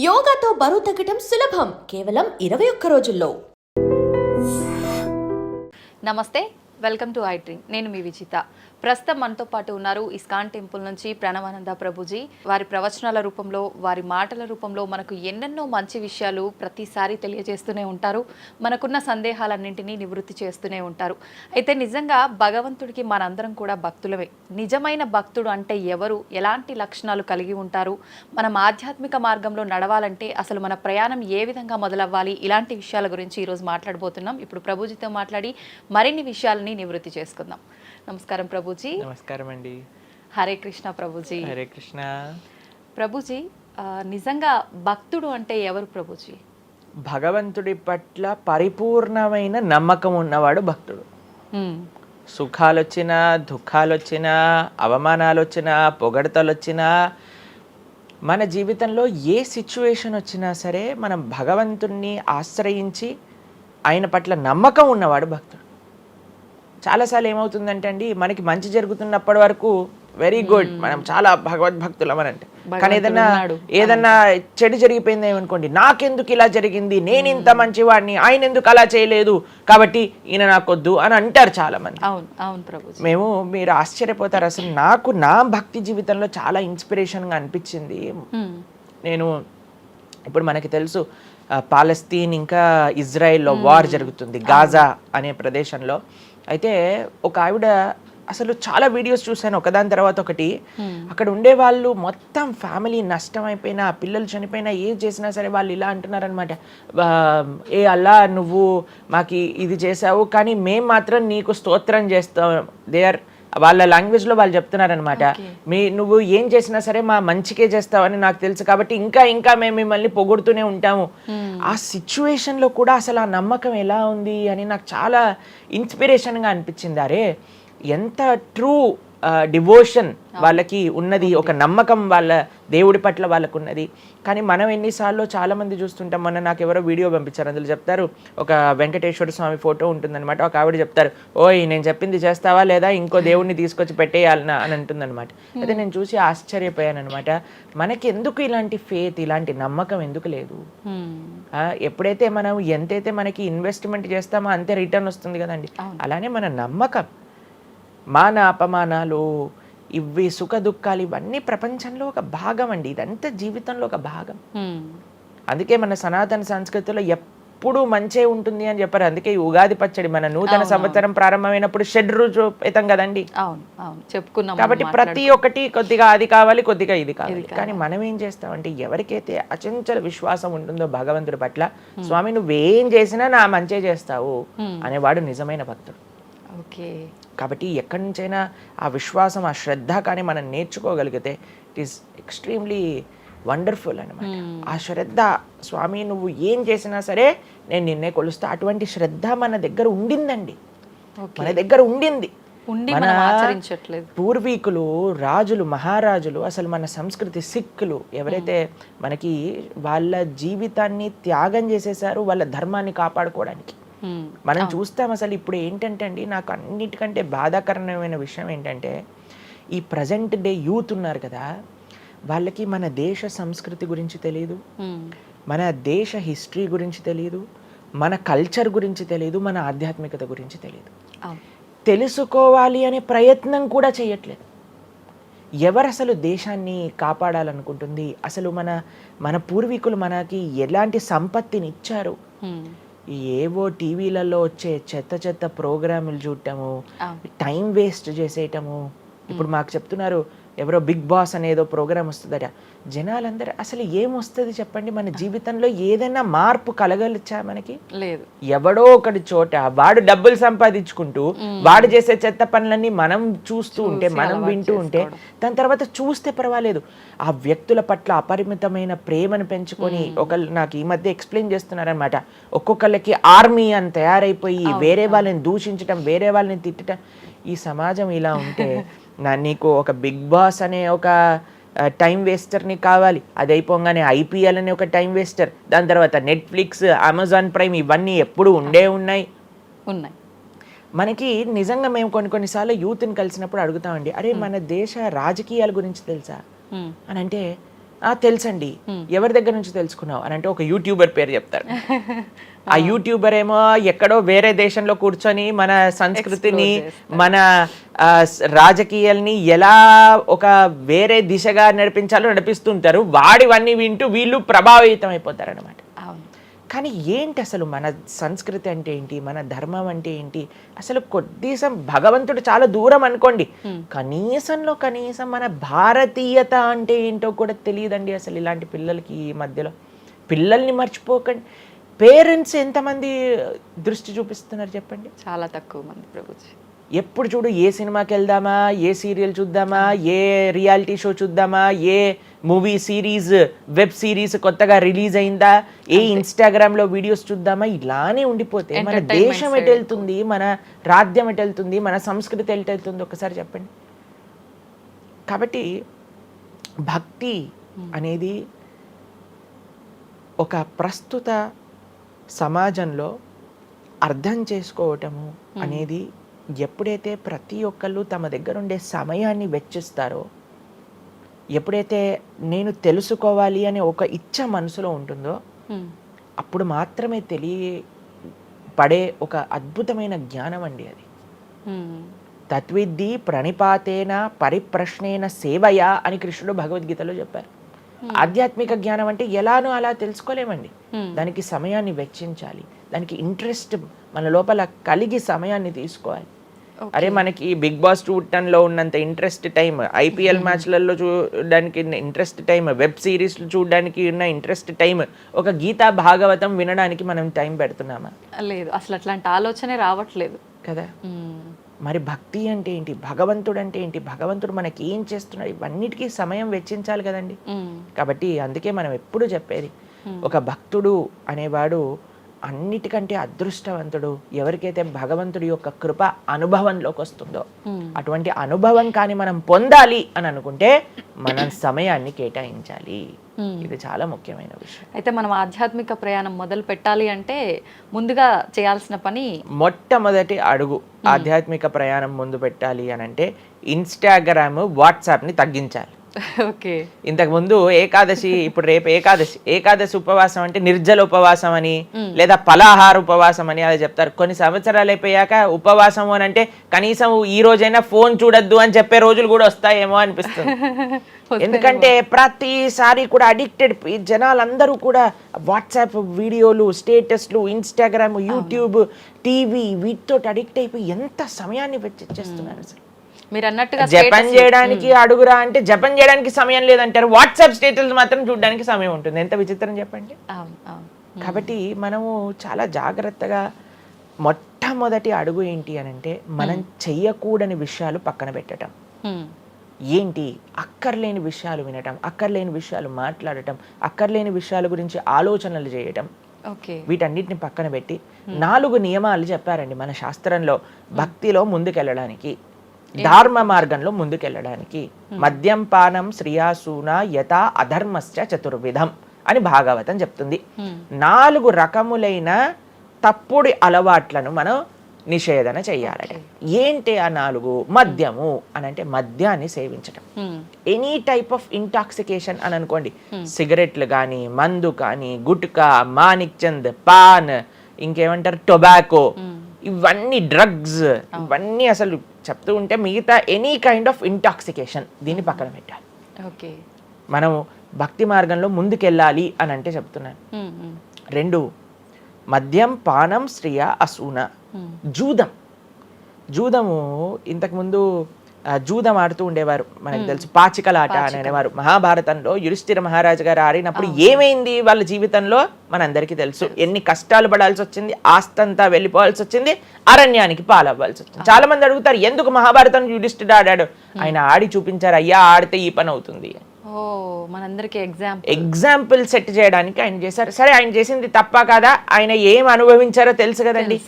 యోగాతో బరువు తగ్గటం సులభం కేవలం 21 రోజుల్లో. నమస్తే, వెల్కమ్ టు ఐ డ్రీమ్. నేను మీ విజిత. ప్రస్తుతం మనతో పాటు ఉన్నారు ఇస్కాన్ టెంపుల్ నుంచి ప్రణవానంద ప్రభుజీ. వారి ప్రవచనాల రూపంలో, వారి మాటల రూపంలో మనకు ఎన్నెన్నో మంచి విషయాలు ప్రతిసారి తెలియజేస్తూనే ఉంటారు. మనకున్న సందేహాలన్నింటినీ నివృత్తి చేస్తూనే ఉంటారు. అయితే నిజంగా భగవంతుడికి మనందరం కూడా భక్తులమే. నిజమైన భక్తుడు అంటే ఎవరు, ఎలాంటి లక్షణాలు కలిగి ఉంటారు, మనం ఆధ్యాత్మిక మార్గంలో నడవాలంటే అసలు మన ప్రయాణం ఏ విధంగా మొదలవ్వాలి, ఇలాంటి విషయాల గురించి ఈరోజు మాట్లాడబోతున్నాం. ఇప్పుడు ప్రభుజీతో మాట్లాడి మరిన్ని విషయాలని నివృత్తి చేసుకుందాం. నమస్కారం ప్రభుజీ. నమస్కారం అండి. హరే కృష్ణ ప్రభుజీ. హరే కృష్ణ ప్రభుజీ. నిజంగా భక్తుడు అంటే ఎవరు ప్రభుజీ? భగవంతుడి పట్ల పరిపూర్ణమైన నమ్మకం ఉన్నవాడు భక్తుడు. సుఖాలు వచ్చినా, దుఃఖాలు వచ్చినా, అవమానాలు వచ్చినా, పొగడతలు వచ్చినా, మన జీవితంలో ఏ సిచ్యువేషన్ వచ్చినా సరే మనం భగవంతుణ్ణి ఆశ్రయించి ఆయన పట్ల నమ్మకం ఉన్నవాడు భక్తుడు. చాలాసార్లు ఏమవుతుందంటే అండి, మనకి మంచి జరుగుతున్నప్పటి వరకు వెరీ గుడ్, మనం చాలా భగవద్భక్తులం అని అంటే, కానీ ఏదన్నా చెడు జరిగిపోయింది ఏమనుకోండి, నాకెందుకు ఇలా జరిగింది, నేను ఇంత మంచివాడిని, ఆయన ఎందుకు అలా చేయలేదు, కాబట్టి ఈయన నాకొద్దు అని అంటారు చాలా మంది. మీరు ఆశ్చర్యపోతారు. అసలు నాకు నా భక్తి జీవితంలో చాలా ఇన్స్పిరేషన్గా అనిపించింది. నేను ఇప్పుడు మనకి తెలుసు పాలస్తీన్ ఇంకా ఇజ్రాయెల్లో వార్ జరుగుతుంది, గాజా అనే ప్రదేశంలో. అయితే ఒక ఆవిడ, అసలు చాలా వీడియోస్ చూశాను ఒకదాని తర్వాత ఒకటి, అక్కడ ఉండే వాళ్ళు మొత్తం ఫ్యామిలీ నష్టం అయిపోయినా, పిల్లలు చనిపోయినా, ఏం చేసినా సరే వాళ్ళు ఇలా అంటున్నారనమాట, ఏ అల్లా నువ్వు మాకు ఇది చేసావు కానీ మేం మాత్రం నీకు స్తోత్రం చేస్తాం. వాళ్ళ లాంగ్వేజ్లో వాళ్ళు చెప్తున్నారనమాట, నువ్వు ఏం చేసినా సరే మా మంచికే చేస్తావని నాకు తెలుసు, కాబట్టి ఇంకా ఇంకా మేము మిమ్మల్ని పొగుడుతూనే ఉంటాము. ఆ సిచ్యువేషన్లో కూడా అసలు ఆ నమ్మకం ఎలా ఉంది అని నాకు చాలా ఇన్స్పిరేషన్గా అనిపించింది. అరే ఎంత ట్రూ డివోషన్ వాళ్ళకి ఉన్నది, ఒక నమ్మకం వాళ్ళ దేవుడి పట్ల వాళ్ళకు ఉన్నది. కానీ మనం ఎన్నిసార్లు చాలామంది చూస్తుంటాం. మొన్న నాకు ఎవరో వీడియో పంపించారు, అందులో చెప్తారు, ఒక వెంకటేశ్వర స్వామి ఫోటో ఉంటుందన్నమాట, ఒక ఆవిడ చెప్తారు, ఓయ్ నేను చెప్పింది చేస్తావా లేదా, ఇంకో దేవుడిని తీసుకొచ్చి పెట్టేయాలనా అని అంటుందన్నమాట. అయితే నేను చూసి ఆశ్చర్యపోయాను అనమాట. మనకి ఎందుకు ఇలాంటి ఫేత్, ఇలాంటి నమ్మకం ఎందుకు లేదు? ఎప్పుడైతే మనం ఎంతైతే మనకి ఇన్వెస్ట్మెంట్ చేస్తామో అంతే రిటర్న్ వస్తుంది కదండి. అలానే మన నమ్మకం, మాన అపమానాలు, ఇవి సుఖ దుఃఖాలు, ఇవన్నీ ప్రపంచంలో ఒక భాగం అండి. ఇదంతా జీవితంలో ఒక భాగం. అందుకే మన సనాతన సంస్కృతిలో ఎప్పుడు మంచే ఉంటుంది అని చెప్పారు. అందుకే ఈ ఉగాది పచ్చడి, మన నూతన సంవత్సరం ప్రారంభమైనప్పుడు షడ్రుజోపేతం కదండి, చెప్పుకున్నాం. కాబట్టి ప్రతి ఒక్కటి కొద్దిగా అది కావాలి, కొద్దిగా ఇది కావాలి. కానీ మనం ఏం చేస్తామంటే, ఎవరికైతే అచంచల విశ్వాసం ఉంటుందో భగవంతుడి పట్ల, స్వామి నువ్వేం చేసినా నా మంచే చేస్తావు అనేవాడు నిజమైన భక్తుడు. కాబట్టి ఎక్కడి నుంచైనా ఆ విశ్వాసం, ఆ శ్రద్ధ కానీ మనం నేర్చుకోగలిగితే ఇట్ ఈస్ ఎక్స్ట్రీమ్లీ వండర్ఫుల్ అనమాట. ఆ శ్రద్ధ, స్వామి నువ్వు ఏం చేసినా సరే నేను నిన్నే కొలుస్తా, అటువంటి శ్రద్ధ మన దగ్గర ఉండిందండి, మన దగ్గర ఉండింది. మన పూర్వీకులు, రాజులు, మహారాజులు, అసలు మన సంస్కృతి, సిక్కులు ఎవరైతే మనకి వాళ్ళ జీవితాన్ని త్యాగం చేసేసారు వాళ్ళ ధర్మాన్ని కాపాడుకోవడానికి. మనం చూస్తాం. అసలు ఇప్పుడు ఏంటంటే అండి, నాకు అన్నిటికంటే బాధాకరమైన విషయం ఏంటంటే, ఈ ప్రజెంట్ డే యూత్ ఉన్నారు కదా, వాళ్ళకి మన దేశ సంస్కృతి గురించి తెలియదు, మన దేశ హిస్టరీ గురించి తెలియదు, మన కల్చర్ గురించి తెలియదు, మన ఆధ్యాత్మికత గురించి తెలియదు. తెలుసుకోవాలి అనే ప్రయత్నం కూడా చేయట్లేదు. ఎవరు అసలు దేశాన్ని కాపాడాలనుకుంటుంది? అసలు మన పూర్వీకులు మనకి ఎలాంటి సంపత్తిని ఇచ్చారు? ఏవో టీవీలలో వచ్చే చెత్త ప్రోగ్రాములు చూడటము, టైం వేస్ట్ చేసేయటము. ఇప్పుడు మాకు చెప్తున్నారు, ఎవరో బిగ్ బాస్ అనేదో ప్రోగ్రామ్ వస్తుందట. జనాలందరూ అసలు ఏమొస్తుంది చెప్పండి? మన జీవితంలో ఏదైనా మార్పు కలగలిచ్చా? మనకి లేదు. ఎవడో ఒకటి చోట వాడు డబ్బులు సంపాదించుకుంటూ వాడు చేసే చెత్త పనులన్నీ మనం చూస్తూ ఉంటే, మనం వింటూ ఉంటే, దాని తర్వాత చూస్తే పర్వాలేదు, ఆ వ్యక్తుల పట్ల అపరిమితమైన ప్రేమను పెంచుకొని, ఒకళ్ళు నాకు ఈ మధ్య ఎక్స్ప్లెయిన్ చేస్తున్నారనమాట, ఒక్కొక్కళ్ళకి ఆర్మీ అని తయారైపోయి వేరే వాళ్ళని దూషించటం, వేరే వాళ్ళని తిట్టడం. ఈ సమాజం ఇలా ఉంటే నీకు ఒక బిగ్ బాస్ అనే ఒక టైం వేస్టర్ని కావాలి, అది అయిపోగానే ఐపీఎల్ అనే ఒక టైం వేస్టర్, దాని తర్వాత నెట్ఫ్లిక్స్, అమెజాన్ ప్రైమ్, ఇవన్నీ ఎప్పుడు ఉన్నాయి. మనకి నిజంగా మేము కొన్నిసార్లు యూత్ని కలిసినప్పుడు అడుగుతామండి, అరే మన దేశ రాజకీయాల గురించి తెలుసా అని అంటే, తెలుసండి. ఎవరి దగ్గర నుంచి తెలుసుకున్నావు అని అంటే ఒక యూట్యూబర్ పేరు చెప్తారు. ఆ యూట్యూబర్ ఏమో ఎక్కడో వేరే దేశంలో కూర్చొని మన సంస్కృతిని మన రాజకీయాల్ని ఎలా ఒక వేరే దిశగా నడిపించాలో నడిపిస్తుంటారు. వాడివన్నీ వింటూ వీళ్ళు ప్రభావితం అయిపోతారు అనమాట. కానీ ఏంటి అసలు మన సంస్కృతి అంటే ఏంటి, మన ధర్మం అంటే ఏంటి, అసలు కొద్దిసం భగవంతుడు చాలా దూరం అనుకోండి, కనీసంలో కనీసం మన భారతీయత అంటే ఏంటో కూడా తెలియదండి అసలు ఇలాంటి పిల్లలకి. ఈ మధ్యలో పిల్లల్ని మర్చిపోకండి. పేరెంట్స్ ఎంతమంది దృష్టి చూపిస్తున్నారు చెప్పండి? చాలా తక్కువ మంది ప్రభుజీ. ఎప్పుడు చూడు ఏ సినిమాకి వెళ్దామా, ఏ సీరియల్ చూద్దామా, ఏ రియాలిటీ షో చూద్దామా, ఏ మూవీ సిరీస్ వెబ్ సిరీస్ కొత్తగా రిలీజ్ అయిందా, ఏ ఇన్స్టాగ్రామ్లో వీడియోస్ చూద్దామా, ఇలానే ఉండిపోతే మన దేశం ఎటు వెళ్తుంది, మన రాజ్యం ఎటు వెళ్తుంది, మన సంస్కృతి ఎటు వెళ్తుంది ఒకసారి చెప్పండి. కాబట్టి భక్తి అనేది ఒక ప్రస్తుత సమాజంలో అర్థం చేసుకోవటము అనేది ఎప్పుడైతే ప్రతి ఒక్కళ్ళు తమ దగ్గర ఉండే సమయాన్ని వెచ్చిస్తారో, ఎప్పుడైతే నేను తెలుసుకోవాలి అనే ఒక ఇచ్చ మనసులో ఉంటుందో, అప్పుడు మాత్రమే తెలియపడే ఒక అద్భుతమైన జ్ఞానం అండి అది. తత్విద్ధి ప్రణిపాతేన పరిప్రశ్నేన సేవయా అని కృష్ణుడు భగవద్గీతలో చెప్పారు. ఆధ్యాత్మిక జ్ఞానం అంటే ఎలానో అలా తెలుసుకోలేమండి. దానికి సమయాన్ని వెచ్చించాలి, దానికి ఇంట్రెస్ట్ మన లోపల కలిగి సమయాన్ని తీసుకోవాలి. అరే మనకి బిగ్ బాస్ 210లో ఉన్నంత ఇంట్రెస్ట్ టైం, ఐపీఎల్ మ్యాచ్లలో చూడడానికి ఇంట్రెస్ట్ టైం, వెబ్ సిరీస్లు చూడడానికి ఉన్న ఇంట్రెస్ట్ టైం, ఒక గీతా భాగవతం వినడానికి మనం టైం పెడుతున్నామా? లేదు, అసలు అట్లాంటి ఆలోచనే రావట్లేదు కదా. మరి భక్తి అంటే ఏంటి, భగవంతుడు అంటే ఏంటి, భగవంతుడు మనకి ఏం చేస్తున్నాడు, ఇవన్నిటికీ సమయం వెచ్చించాలి కదండి. కాబట్టి అందుకే మనం ఎప్పుడు చెప్పేది, ఒక భక్తుడు అనేవాడు అన్నిటికంటే అదృష్టవంతుడు ఎవరికైతే భగవంతుడి యొక్క కృప అనుభవంలోకి వస్తుందో. అటువంటి అనుభవం కానీ మనం పొందాలి అని అనుకుంటే మనం సమయాన్ని కేటాయించాలి. ఇది చాలా ముఖ్యమైన విషయం. అయితే మనం ఆధ్యాత్మిక ప్రయాణం మొదలు పెట్టాలి అంటే ముందుగా చేయాల్సిన పని, మొట్టమొదటి అడుగు ఆధ్యాత్మిక ప్రయాణం ముందు పెట్టాలి అని అంటే ఇన్స్టాగ్రామ్, వాట్సాప్ని తగ్గించాలి. ఓకే. ఇంతకు ముందు ఏకాదశి, ఇప్పుడు రేపు ఏకాదశి ఉపవాసం అంటే నిర్జల ఉపవాసం అని లేదా పలాహార ఉపవాసం అని అలా చెప్తారు. కొన్ని సంవత్సరాలు అయిపోయాక ఉపవాసం అని అంటే కనీసం ఈ రోజైనా ఫోన్ చూడొద్దు అని చెప్పే రోజులు కూడా వస్తాయేమో అనిపిస్తుంది. ఎందుకంటే ప్రతిసారి కూడా అడిక్టెడ్ జనాలందరూ కూడా వాట్సాప్ వీడియోలు, స్టేటస్లు, ఇన్స్టాగ్రామ్, యూట్యూబ్, టీవీ వీటితో అడిక్ట్ అయిపోయి ఎంత సమయాన్ని వెచ్చిస్తున్నారు. అసలు మీరు అన్నట్టుగా జపం చేయడానికి అడుగురా అంటే జపం చేయడానికి సమయం లేదంటారు, వాట్సాప్ స్టేటస్ మాత్రం చూడడానికి సమయం ఉంటుంది. ఎంత విచిత్రం చెప్పండి. కాబట్టి మనము చాలా జాగ్రత్తగా మొట్టమొదటి అడుగు ఏంటి అని అంటే మనం చెయ్యకూడని విషయాలు పక్కన పెట్టడం. ఏంటి? అక్కర్లేని విషయాలు వినటం, అక్కర్లేని విషయాలు మాట్లాడటం, అక్కర్లేని విషయాల గురించి ఆలోచనలు చేయటం. వీటన్నిటిని పక్కన పెట్టి 4 నియమాలు చెప్పారండి మన శాస్త్రంలో భక్తిలో ముందుకెళ్ళడానికి, ధర్మ మార్గంలో ముందుకెళ్ళడానికి. మద్యం పానం శ్రియాసూన యథా అధర్మశ్చ చతుర్విధం అని భాగవతం చెప్తుంది. 4 రకములైన తప్పుడు అలవాట్లను మనం నిషేధన చెయ్యాలట. ఏంటి ఆ 4? మద్యము అని అంటే మద్యాన్ని సేవించటం, ఎనీ టైప్ ఆఫ్ ఇంటాక్సికేషన్ అని అనుకోండి, సిగరెట్లు కానీ, మందు కానీ, గుట్కా, మానిక్ చంద్, పాన్, ఇంకేమంటారు టొబాకో, ఇవన్నీ డ్రగ్స్, ఇవన్నీ అసలు చెప్తూ ఉంటే మిగతా ఎనీ కైండ్ ఆఫ్ ఇంటాక్సికేషన్ దీన్ని పక్కన పెట్టాలి. ఓకే, మనం భక్తి మార్గంలో ముందుకెళ్ళాలి అని అంటే చెప్తున్నాను. 2 మద్యం పానం శ్రియ అసూన. జూదము ఇంతకుముందు జూదం ఆడుతూ ఉండేవారు, మనకు తెలుసు పాచికలాట అని అనేవారు. మహాభారతంలో యుధిష్ఠిర మహారాజు గారు ఆడినప్పుడు ఏమైంది వాళ్ళ జీవితంలో మనందరికీ తెలుసు. ఎన్ని కష్టాలు పడాల్సి వచ్చింది, ఆస్తంతా వెళ్ళిపోవాల్సి వచ్చింది, అరణ్యానికి పాలవ్వాల్సి వచ్చింది. చాలా మంది అడుగుతారు ఎందుకు మహాభారతం యుధిష్ఠిరుడు ఆడాడు. ఆయన ఆడి చూపించారు, అయ్యా ఆడితే ఈ పని అవుతుంది. ఎగ్జాంపుల్ సెట్ చేయడానికి ఆయన చేశారు. సరే, ఆయన చేసింది తప్ప కదా, ఆయన ఏం అనుభవించారో తెలుసు కదండి.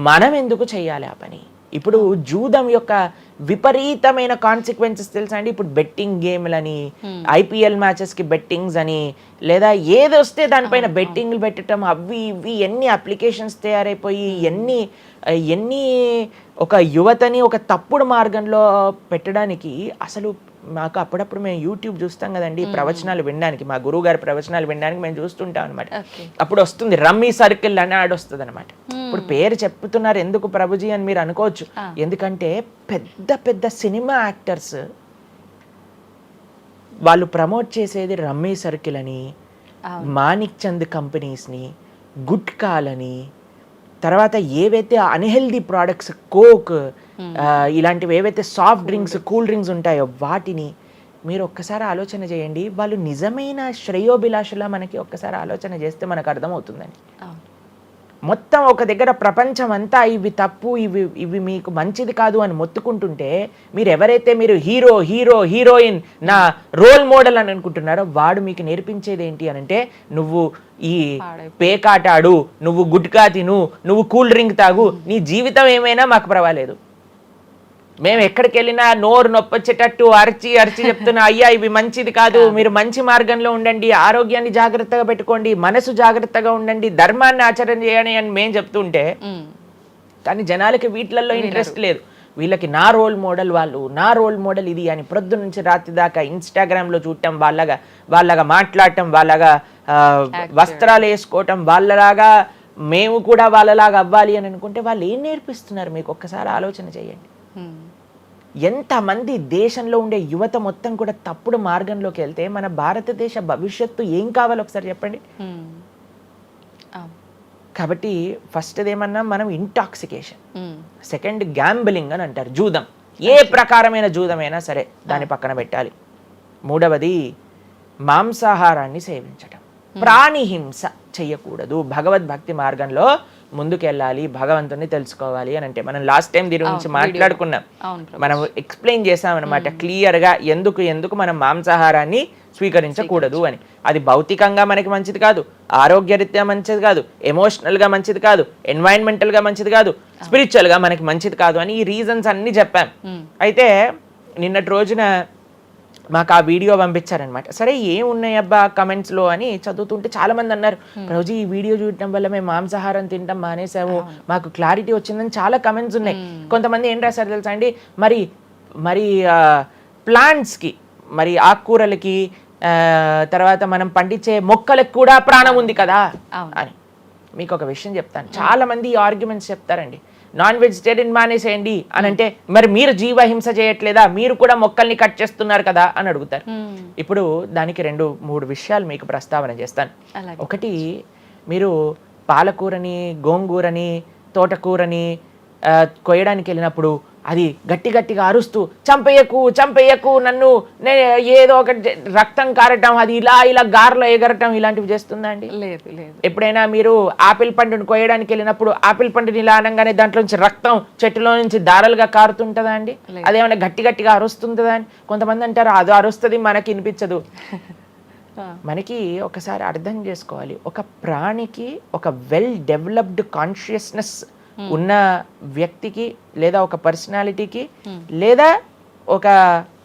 మనం ఎందుకు చెయ్యాలి ఆ పని? ఇప్పుడు జూదం యొక్క విపరీతమైన కాన్సిక్వెన్సెస్ తెలుసా అండి. ఇప్పుడు బెట్టింగ్ గేమ్లని, ఐపీఎల్ మ్యాచెస్ కి బెట్టింగ్స్ అని, లేదా ఏదొస్తే దానిపైన బెట్టింగ్లు పెట్టడం, అవి ఇవి ఎన్ని అప్లికేషన్స్ తయారైపోయి ఎన్ని ఒక యువతని ఒక తప్పుడు మార్గంలో పెట్టడానికి అసలు మాకు అప్పుడప్పుడు మేము యూట్యూబ్ చూస్తాం కదండి ప్రవచనాలు వినడానికి, మా గురువు గారి ప్రవచనాలు వినడానికి మేము చూస్తుంటాం అనమాట. అప్పుడు వస్తుంది రమ్మీ సర్కిల్ అని యాడ్ వస్తుంది అనమాట. ఇప్పుడు పేరు చెప్తున్నారు ఎందుకు ప్రభుజీ అని మీరు అనుకోవచ్చు. ఎందుకంటే పెద్ద పెద్ద సినిమా యాక్టర్స్ వాళ్ళు ప్రమోట్ చేసేది రమ్మీ సర్కిల్ అని, మాణిక్ చంద్ కంపెనీస్ని, గుట్కాలని, తర్వాత ఏవైతే అన్హెల్దీ ప్రోడక్ట్స్ కోక్ ఇలాంటివి ఏవైతే సాఫ్ట్ డ్రింక్స్ కూల్ డ్రింక్స్ ఉంటాయో వాటిని మీరు ఒక్కసారి ఆలోచన చేయండి. వాళ్ళు నిజమైన శ్రేయోభిలాషులా మనకి ఒక్కసారి ఆలోచన చేస్తే మనకు అర్థమవుతుందని. మొత్తం ఒక దగ్గర ప్రపంచం అంతా ఇవి తప్పు, ఇవి మీకు మంచిది కాదు అని మొత్తుకుంటుంటే మీరు ఎవరైతే మీరు హీరోయిన్ నా రోల్ మోడల్ అని అనుకుంటున్నారో వాడు మీకు నేర్పించేది ఏంటి అని అంటే, నువ్వు ఈ పేకాట ఆడు, నువ్వు గుట్కా తిను, నువ్వు కూల్ డ్రింక్ తాగు, నీ జీవితం ఏమైనా మాకు పర్వాలేదు. మేము ఎక్కడికి వెళ్ళినా నోరు నొప్పొచ్చేటట్టు అరిచి చెప్తున్నా, అయ్యా ఇవి మంచిది కాదు, మీరు మంచి మార్గంలో ఉండండి, ఆరోగ్యాన్ని జాగ్రత్తగా పెట్టుకోండి, మనసు జాగ్రత్తగా ఉండండి, ధర్మాన్ని ఆచరణ చేయండి అని మేము చెప్తుంటే, కానీ జనాలకి వీటిలలో ఇంట్రెస్ట్ లేదు. వీళ్ళకి నా రోల్ మోడల్ వాళ్ళు, నా రోల్ మోడల్ ఇది అని ప్రొద్దు నుంచి రాత్రి దాకా ఇన్స్టాగ్రామ్లో చూడటం, వాళ్ళగా మాట్లాడటం, వాళ్ళగా వస్త్రాలు వేసుకోవటం, వాళ్ళలాగా మేము కూడా వాళ్ళలాగా అవ్వాలి అని అనుకుంటే వాళ్ళు ఏం నేర్పిస్తున్నారు మీకు ఒక్కసారి ఆలోచన చేయండి. ఎంతమంది దేశంలో ఉండే యువత మొత్తం కూడా తప్పుడు మార్గంలోకి వెళ్తే మన భారతదేశ భవిష్యత్తు ఏం కావాలో ఒకసారి చెప్పండి. కాబట్టి ఫస్ట్ ఏమన్నా మనం ఇంటాక్సికేషన్, సెకండ్ గ్యాంబ్లింగ్ అని అంటారు, జూదం, ఏ ప్రకారమైన జూదమైనా సరే దాన్ని పక్కన పెట్టాలి. మూడవది మాంసాహారాన్ని సేవించటం, ప్రాణిహింస చెయ్యకూడదు, భగవద్భక్తి మార్గంలో ముందుకెళ్ళాలి, భగవంతుని తెలుసుకోవాలి అని అంటే మనం లాస్ట్ టైం దీని గురించి మాట్లాడుకున్నాం, మనం ఎక్స్ప్లెయిన్ చేసాం అనమాట క్లియర్గా ఎందుకు మనం మాంసాహారాన్ని స్వీకరించకూడదు అని. అది భౌతికంగా మనకి మంచిది కాదు, ఆరోగ్యరీత్యా మంచిది కాదు, ఎమోషనల్గా మంచిది కాదు, ఎన్వైరన్మెంటల్గా మంచిది కాదు, స్పిరిచువల్గా మనకి మంచిది కాదు అని ఈ రీజన్స్ అన్ని చెప్పాం. అయితే నిన్నటి రోజున మాకు ఆ వీడియో పంపించారనమాట. సరే ఏమున్నాయి అబ్బా కమెంట్స్లో అని చదువుతుంటే చాలా మంది అన్నారు, రోజు ఈ వీడియో చూడటం వల్ల మేము మాంసాహారం తినటం మానేసాము, మాకు క్లారిటీ వచ్చిందని చాలా కమెంట్స్ ఉన్నాయి. కొంతమంది ఏం రాశారు తెలుసా అండి, మరి ప్లాంట్స్కి, మరి ఆకుకూరలకి, తర్వాత మనం పండించే మొక్కలకు కూడా ప్రాణం ఉంది కదా అని. మీకు ఒక విషయం చెప్తాను, చాలా మంది ఈ ఆర్గ్యుమెంట్స్ చెప్తారండి, నాన్ వెజిటేరియన్ మానేసేయండి అని అంటే, మరి మీరు జీవహింస చేయట్లేదా, మీరు కూడా మొక్కల్ని కట్ చేస్తున్నారు కదా అని అడుగుతారు. ఇప్పుడు దానికి 2-3 విషయాలు మీకు ప్రస్తావన చేస్తాను. ఒకటి, మీరు పాలకూరని, గోంగూరని, తోటకూరని కొయ్యడానికి వెళ్ళినప్పుడు అది గట్టిగా అరుస్తూ చంపేయకు నన్ను, ఏదో ఒక రక్తం కారటం, అది ఇలా గార్లో ఎగరటం, ఇలాంటివి చేస్తుందా అండి? లేదు. ఎప్పుడైనా మీరు ఆపిల్ పండుని కొయ్యడానికి వెళ్ళినప్పుడు ఆపిల్ పండుని ఇలా అనగానే దాంట్లో నుంచి రక్తం చెట్టులో నుంచి దారాలుగా కారుతుంటుందా అండి? అదేమైనా గట్టిగా అరుస్తుందా అని కొంతమంది అంటారు, అది అరుస్తుంది మనకి వినిపించదు. మనకి ఒకసారి అర్థం చేసుకోవాలి, ఒక ప్రాణికి, ఒక వెల్ డెవలప్డ్ కాన్షియస్నెస్ ఉన్న వ్యక్తికి, లేదా ఒక పర్సనాలిటీకి, లేదా ఒక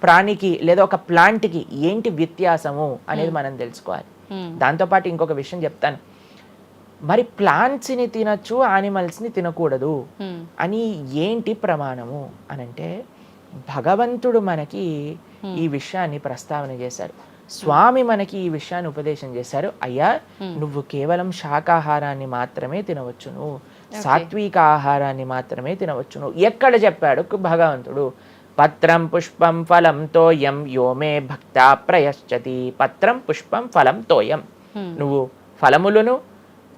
ప్రాణికి, లేదా ఒక ప్లాంట్కి ఏంటి వ్యత్యాసము అనేది మనం తెలుసుకోవాలి. దాంతోపాటు ఇంకొక విషయం చెప్తాను, మరి ప్లాంట్స్ని తినచ్చు, యానిమల్స్ని తినకూడదు అని ఏంటి ప్రమాణము అని అంటే, భగవంతుడు మనకి ఈ విషయాన్ని ప్రస్తావన చేశారు, స్వామి మనకి ఈ విషయాన్ని ఉపదేశం చేశారు. అయ్యా, నువ్వు కేవలం శాకాహారాన్ని మాత్రమే తినవచ్చును, సాత్విక ఆహారాన్ని మాత్రమే తినవచ్చును. ఎక్కడ చెప్పాడు భగవంతుడు? పత్రం పుష్పం ఫలం తోయం యోమే భక్త ప్రయశ్చతి. పత్రం పుష్పం ఫలం తోయం, నువ్వు ఫలములను,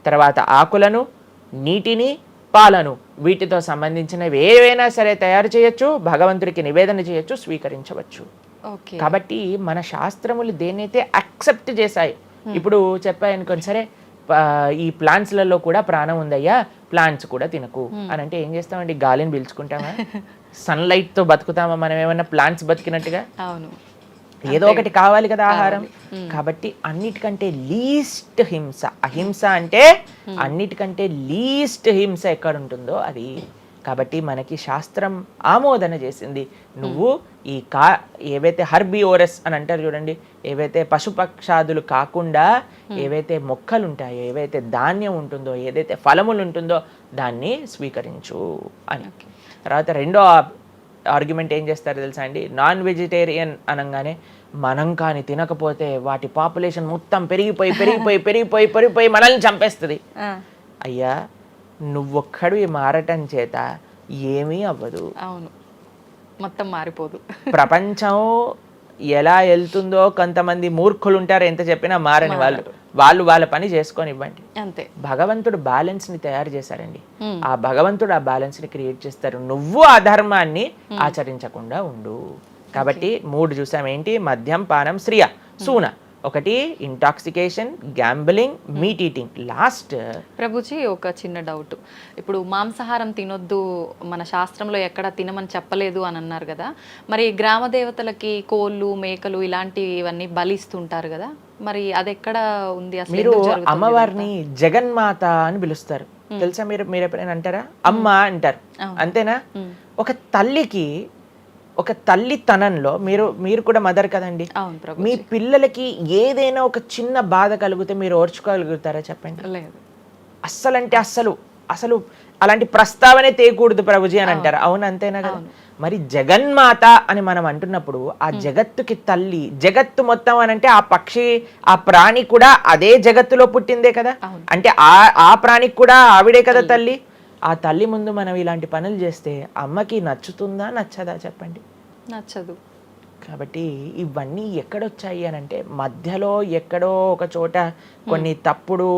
తర్వాత ఆకులను, నీటిని, పాలను, వీటితో సంబంధించినవి ఏవైనా సరే తయారు చేయొచ్చు, భగవంతుడికి నివేదన చేయొచ్చు, స్వీకరించవచ్చు. కాబట్టి మన శాస్త్రములు దేన్నైతే యాక్సెప్ట్ చేశాయి, ఇప్పుడు చెప్పాయనుకోండి, సరే ఈ ప్లాంట్స్లలో కూడా ప్రాణం ఉందయ్యా, ప్లాంట్స్ కూడా తినకు అని అంటే ఏం చేస్తామండి? గాలిని పీల్చుకుంటామా? సన్లైట్తో బతుకుతామా మనం ఏమన్నా ప్లాంట్స్ బతికినట్టుగా? ఏదో ఒకటి కావాలి కదా ఆహారం. కాబట్టి అన్నిటికంటే లీస్ట్ హింస, అహింస అంటే అన్నిటికంటే లీస్ట్ హింస ఎక్కడ ఉంటుందో అది. కాబట్టి మనకి శాస్త్రం ఆమోదన చేసింది, నువ్వు ఈ ఏవైతే హర్బివోరస్ అని అంటారు చూడండి, ఏవైతే పశుపక్షాదులు కాకుండా ఏవైతే మొక్కలు ఉంటాయో, ఏవైతే ధాన్యం ఉంటుందో, ఏదైతే ఫలములు ఉంటుందో దాన్ని స్వీకరించు అని. తర్వాత రెండో ఆర్గ్యుమెంట్ ఏం చేస్తారో తెలుసా అండి, నాన్ వెజిటేరియన్ అనగానే మనం కానీ తినకపోతే వాటి పాపులేషన్ మొత్తం పెరిగిపోయి పెరిగిపోయి పెరిగిపోయి పెరిగిపోయి మనల్ని చంపేస్తుంది. అయ్యా నువ్వొక్కడివి మారటం చేత ఏమీ అవ్వదు. అవును, మొత్తం మారిపోదు. ప్రపంచం ఎలా వెళ్తుందో కొంతమంది మూర్ఖులు ఉంటారు, ఎంత చెప్పినా మారని వాళ్ళు వాళ్ళ పని చేసుకొని ఇవ్వండి. అంతే. భగవంతుడు బ్యాలెన్స్ ని తయారు చేశారండి. ఆ భగవంతుడు ఆ బ్యాలెన్స్ ని క్రియేట్ చేస్తారు. నువ్వు ఆ ధర్మాన్ని ఆచరించకుండా ఉండు. కాబట్టి 3 చూసాం. ఏంటి? మద్యం, పానం, శ్రియ, సూన. ఒకటి intoxication, gambling, meet eating. Last Prabhuji ఒక చిన్న డౌట్. ఇప్పుడు మాంసాహారం తినొద్దు, మన శాస్త్రంలో ఎక్కడ తినమని చెప్పలేదు అని అన్నారు కదా, మరి గ్రామ దేవతలకి కోళ్ళు, మేకలు ఇలాంటివన్నీ బలిస్తుంటారు కదా, మరి అది ఎక్కడ ఉంది అసలు? మీరు అమ్మవారిని జగన్మాత అని పిలుస్తారు తెలుసా? మీరు ఎప్పుడైనా అంటారా? అమ్మ అంటారు, అంతేనా? ఒక తల్లికి, ఒక తల్లితనంలో మీరు కూడా మదర్ కదండి, మీ పిల్లలకి ఏదైనా ఒక చిన్న బాధ కలిగితే మీరు ఓర్చుకోగలుగుతారా చెప్పండి? లేదు. అస్సలంటే అసలు అలాంటి ప్రస్తావనే తేయకూడదు ప్రభుజీ అని అంటారు. అవును, అంతేనా కదా? మరి జగన్మాత అని మనం అంటున్నప్పుడు ఆ జగత్తుకి తల్లి, జగత్తు మొత్తం అని అంటే ఆ పక్షి, ఆ ప్రాణి కూడా అదే జగత్తులో పుట్టిందే కదా. అంటే ఆ ప్రాణికి కూడా ఆవిడే కదా తల్లి. ఆ తల్లి ముందు మనం ఇలాంటి పనులు చేస్తే అమ్మకి నచ్చుతుందా నచ్చదా చెప్పండి? నచ్చదు. కాబట్టి ఇవన్నీ ఎక్కడొచ్చాయి అని అంటే మధ్యలో ఎక్కడో ఒక చోట కొన్ని తప్పుడు